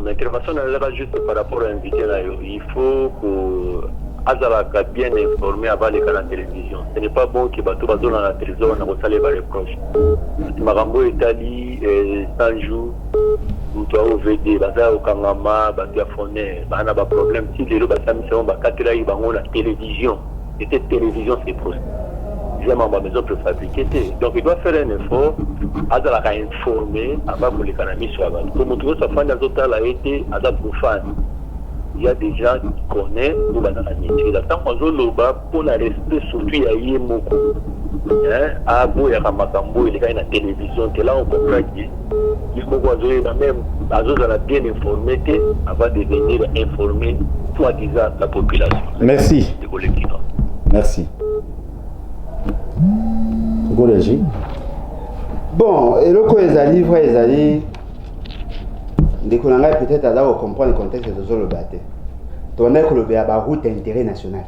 L'intervention est juste par rapport à l'invité là. Il faut que Azalaka bien informé avant les canaux de télévision. Ce n'est pas bon que bateau dans la télévision on a salé par les proches. Marambo Italie 100 jours. Toi au VD, baza au Kangama, baza foné, bana ba problème si les lots basa mission ba katela yi bango la télévision. Et cette télévision c'est pour j'aime ma maison pour fabriquer. Donc il doit faire un effort Azalaka informer avant pour les canaux sur avant. Comme tout ça fan azota la été ada pour fan. Il y a des gens qui connaissent nous dans la métier. Tant qu'on joue loba pour la respect surtout il y a eu moko. Hein, à bout ya kamakambo il est na télévision que là on comprend il faut qu'on soit même bien informé avant de venir informer soi-disant la population. Merci. Merci. Bon, et le coup ezali vrai ezali ndeko nanga peut-être à comprendre le contexte de zolo baté. Donc on a que le route intérêt national.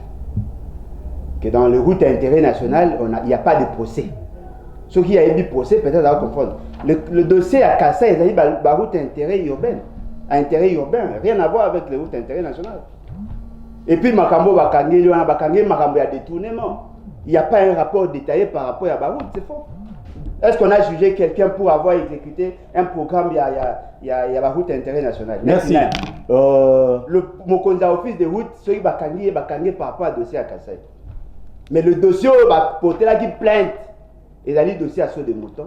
Que dans le route intérêt national, il n'y a pas de procès. Ceux qui ont eu procès, peut-être à comprendre. Le dossier à Kassai, il y a la route intérêt urbain. Intérêt urbain, rien à voir avec les routes intérêt national. Et puis, Makambo Bakangé, Makambo, il y a détournement. Il n'y a pas un rapport détaillé par rapport à la route, c'est faux. Est-ce qu'on a jugé quelqu'un pour avoir exécuté un programme, il y a la route intérêt national? Merci. Le Mokonza office de route, ceux qui Bakangé par rapport au dossier à Kassai. Mais le dossier va porter la plainte et d'aller dossier à ceux de moutons.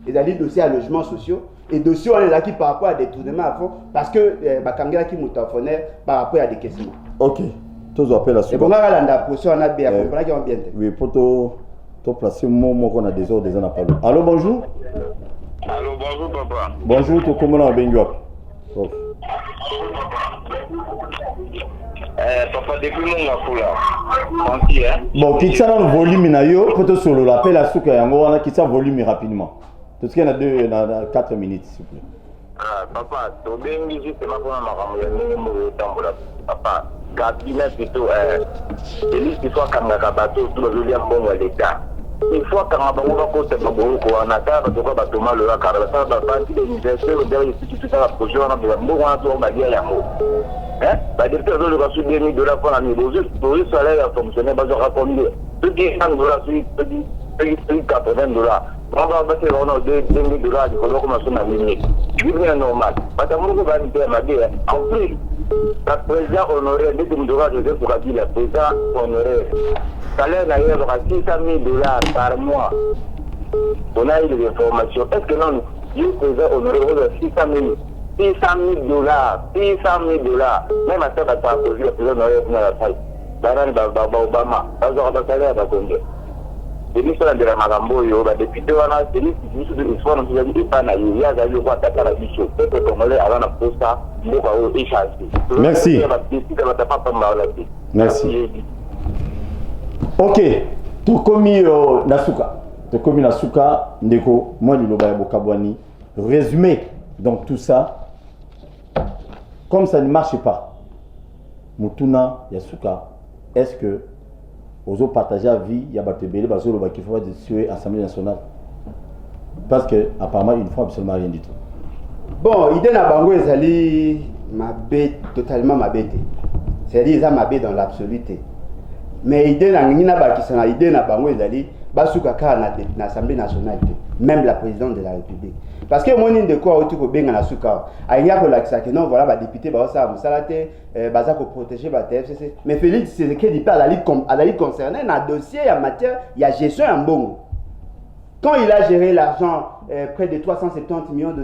ils ont dit dossier à logements sociaux et dossier on est là qui par rapport à des détournements à fond parce que bakangela qui mutafonaire par rapport à des questions. OK. Tous appellent la et bon là la procès on a bien comprendre qu'ils ont bien. Oui, pour to placer mon qu'on a des ordres des ans pas. Allô, bonjour. Allô, bonjour papa. Bonjour, to comment on benjo. Papa depuis mon ngafula. Conti hein. Bon, quitte dans le volume na yo, pour te solo l'appel à souka yango on a quitte ça volume rapidement. Tout ce qu'il y a dans 4 minutes s'il vous plaît. Ah papa, to bengi justement pour makambo ya ndenge tambola. Papa, cabinet plutôt celui qui soit kangaka bateau tout le lien bon à l'état. Il faut kangaba on va côté babou ko na ta ba to ba to malo la kara ça ba parti de l'université le dernier tout ça projet on a bon on a to ba dia yango. Hein? Bah directeur de la sous $2,000 pour l'année. Pour le salaire a fonctionné ba à combien? Tout qui $100 sur $80. On va passer on a $2,000 de commencer à venir. C'est normal. Parce que mon va dire ma vie en plus. La président honoré de $2,000 de pour dire la président honoré. Salaire d'ailleurs à $600,000 par mois. On a eu des informations. Est-ce que non, le président honoré $600,000 $600,000 même à ça va pas poser le président honoré pour la taille. Barani Obama, ça va salaire à combien? Et nous sommes de la Magambo, depuis 2 ans, c'est lui qui dit que l'histoire nous a dit pas naïf, il y a des gens qui ont attaqué la bichot. Peut-être qu'on allait avant la poste, il faut avoir échangé. Merci. Merci. Ok, tout comme Nasuka. Tout comme Nasuka, Ndeko, moi, Liloba Bokabwani. Résumé, donc tout ça, comme ça ne marche pas, Mutuna, Yasuka, est-ce que aux autres partagés à vie, il y a des bébés qui font des l'Assemblée nationale? Parce que apparemment ils ne font absolument rien du tout. Bon, l'idée n'a pas totalement ma bête. C'est-à-dire qu'ils ont ma bête dans l'absoluté. Mais l'idée n'a pas l'Assemblée nationale, même la présidente de la République. Parce que moi, de quoi autour de la Souka, il y a que non, voilà, les députés, ça, ça, pour protéger la TFCC. Mais Félix, c'est ce qu'il dit à la Ligue concernée, dans le dossier en matière, il y a gestion en bon. Quand il a géré l'argent, près de $370 millions,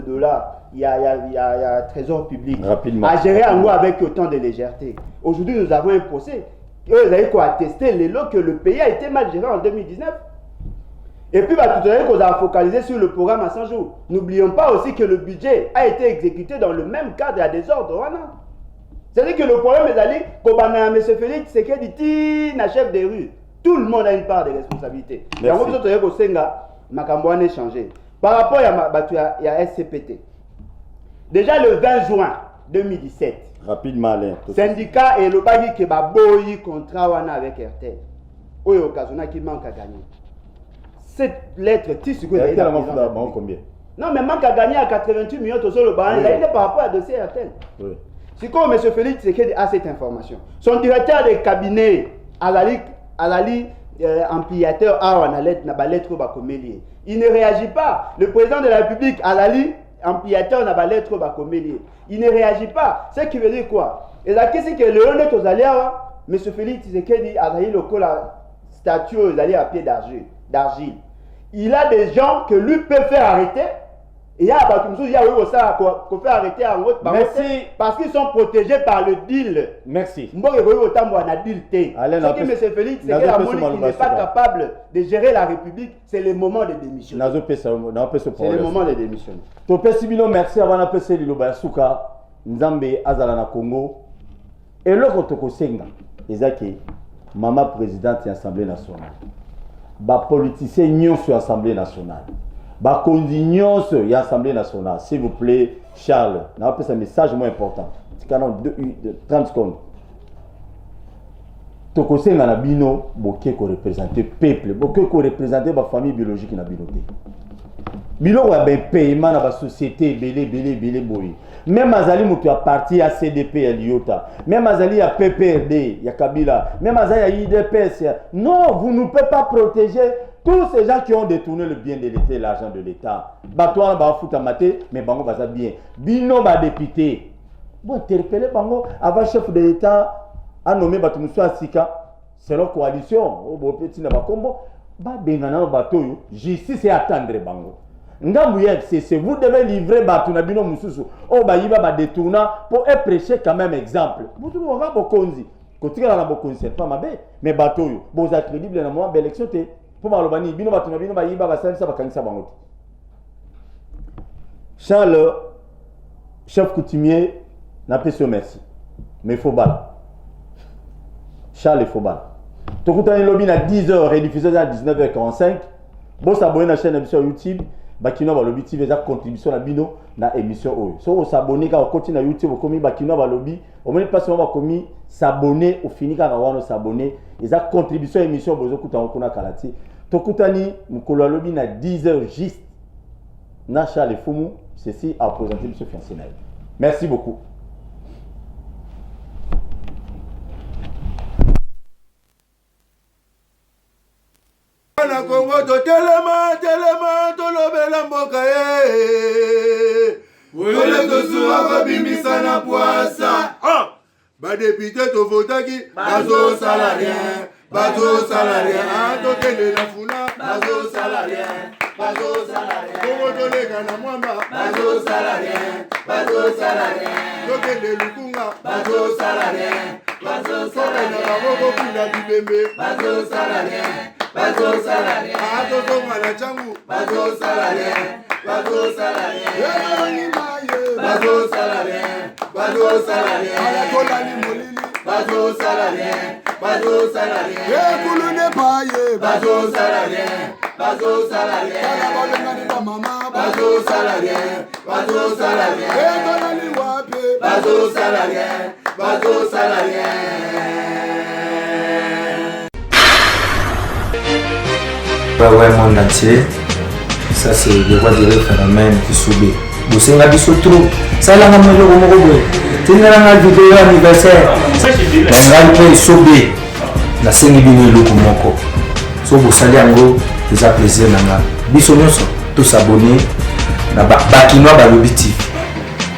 il y a Trésor public. Rapidement. A géré en gros avec autant de légèreté. Aujourd'hui, nous avons un procès. Eux, ils avaient attester les lots que le pays a été mal géré en 2019. Et puis, tout à l'heure, qu'on a focalisé sur le programme à 100 jours. N'oublions pas aussi que le budget a été exécuté dans le même cadre à désordre. C'est-à-dire que le problème est allé, comme M. Félix, c'est qu'il dit, na chef des rues, tout le monde a une part de responsabilité. Et en fait, Makambo a changé. Par rapport à SCPT, déjà le 20 juin 2017, rapidement, Alain. Syndicat et le bagui qui va boyer contrat avec RTL. Où il y a occasion qui manque à gagner. Cette lettre, tu sais combien? Non, mais manque à gagner à 88 millions sur le baran. Il est par rapport à dossier RTL. Oui. C'est comme M. Félix a cette information. Son directeur de cabinet à la Ligue ampliateur a une lettre bakomélier. Il ne réagit pas. Le président de la République à la Ligue ampliateur n'a pas lettre bakomélier. Il ne réagit pas. Ce qui veut dire quoi? Et là, qu'est-ce que le honnête aux alliés, M. Félix Tshisekedi a le statue aux alliés à pied d'argile. Il a des gens que lui peut faire arrêter. Et il y a des gens qu'on fait arrêter en route parce qu'ils sont protégés par le deal. Merci. Allez, ce qui M. Félix, c'est que la Monique n'est pas capable de gérer la République, c'est le moment de démission. C'est le moment de démission. Merci avant de Liloba Souka, Nzambe Azala na Congo. Et l'autre Tokosenga, Ezaki, maman présidente de l'Assemblée nationale. Ba politicien nion sur l'Assemblée nationale. Ba condignon sur l'Assemblée nationale. S'il vous plaît, Charles, on a un message moins important. C'est quand même 30 secondes. Tokosenga na bino, boké ko représenter peuple, boké ko représenter ba famille biologique na binoté. Bilo wa ben paiement na ba société belé boy. Même Azali mutu a parti à CDP à Liota. Même Azali à PPRD, ya Kabila. Même Azali à IDPS. Non, vous ne pouvez pas protéger tous ces gens qui ont détourné le bien de l'État et l'argent de l'État. Batouan ba fouta maté, mais bango va ça bien. Bino ba député. Bon interpeller bango avant chef de l'État a nommé Batumusu Asika. C'est leur coalition. Au beau petit na ba kombo. Ba bengana bateau. Justice et attendre bango. c'est vous devez livrer Batuna Bino Moussousou. Oh, Bayiba va détourner pour prêcher quand même exemple. Vous trouvez qu'on va Bokonzi. Quand tu as c'est pas ma bête. Mais bateau, vous êtes crédible dans moi, belle élection. Pour Malobani, Bino Batuna Bino Bayiba va ça va quand ça va. Charles, chef coutumier, n'a pas merci. Mais il faut bal. Charles, il faut bal. Tu as un lobby à 10h, rediffusé à 19h45. Bon, s'abonner à la chaîne sur YouTube. Bakino va lobby TV, contribution à Bino na émission oyo. So on s'abonner quand on continue à YouTube, on commis Bakino va lobby. Au moins pas seulement va commis s'abonner au fini quand on va s'abonner. Et ça contribution à émission bozo kuta on kuna kalati. To kutani mukolo lobby na 10h juste. Na Charles Fumu, ceci a présenté monsieur Fiancinaï. Merci beaucoup. Na Congo to telema tolobela mboka ye wole tosuwa kobimisa na poasa ba député to votaki bazo salarien tokende na funa bazo salarien Congo tolega na mwamba bazo salarien tokende lukunga bazo salarien na maboko kuna bibembe bazo salarien Ato mwana changu bazo salarien ala kola ni molili bazo salarien kulune paye bazo salarien ala balengani ba mama bazo salarien kola ni wape bazo salarien Ouais, monde entier. Ça, c'est le roi du phénomène qui subit. Vous savez, il y a trop. Ça, là, on a mis le mot. Tu as une vidéo anniversaire. On a subit. La scène est venue le Kumoko. So, vous savez, en gros, c'est un plaisir. Bisous, tous abonnés. Bakinois Balobi TV.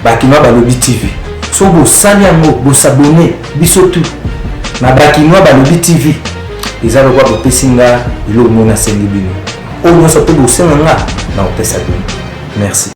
Balobi TV. So, vous savez, en gros, vous abonnez. Bisous, tout. Bakinois Balobi TV. Les gens voient que Pessinga, il est au monde à Saint-Libino. Au moins, ça peut bosser maintenant. Non, merci.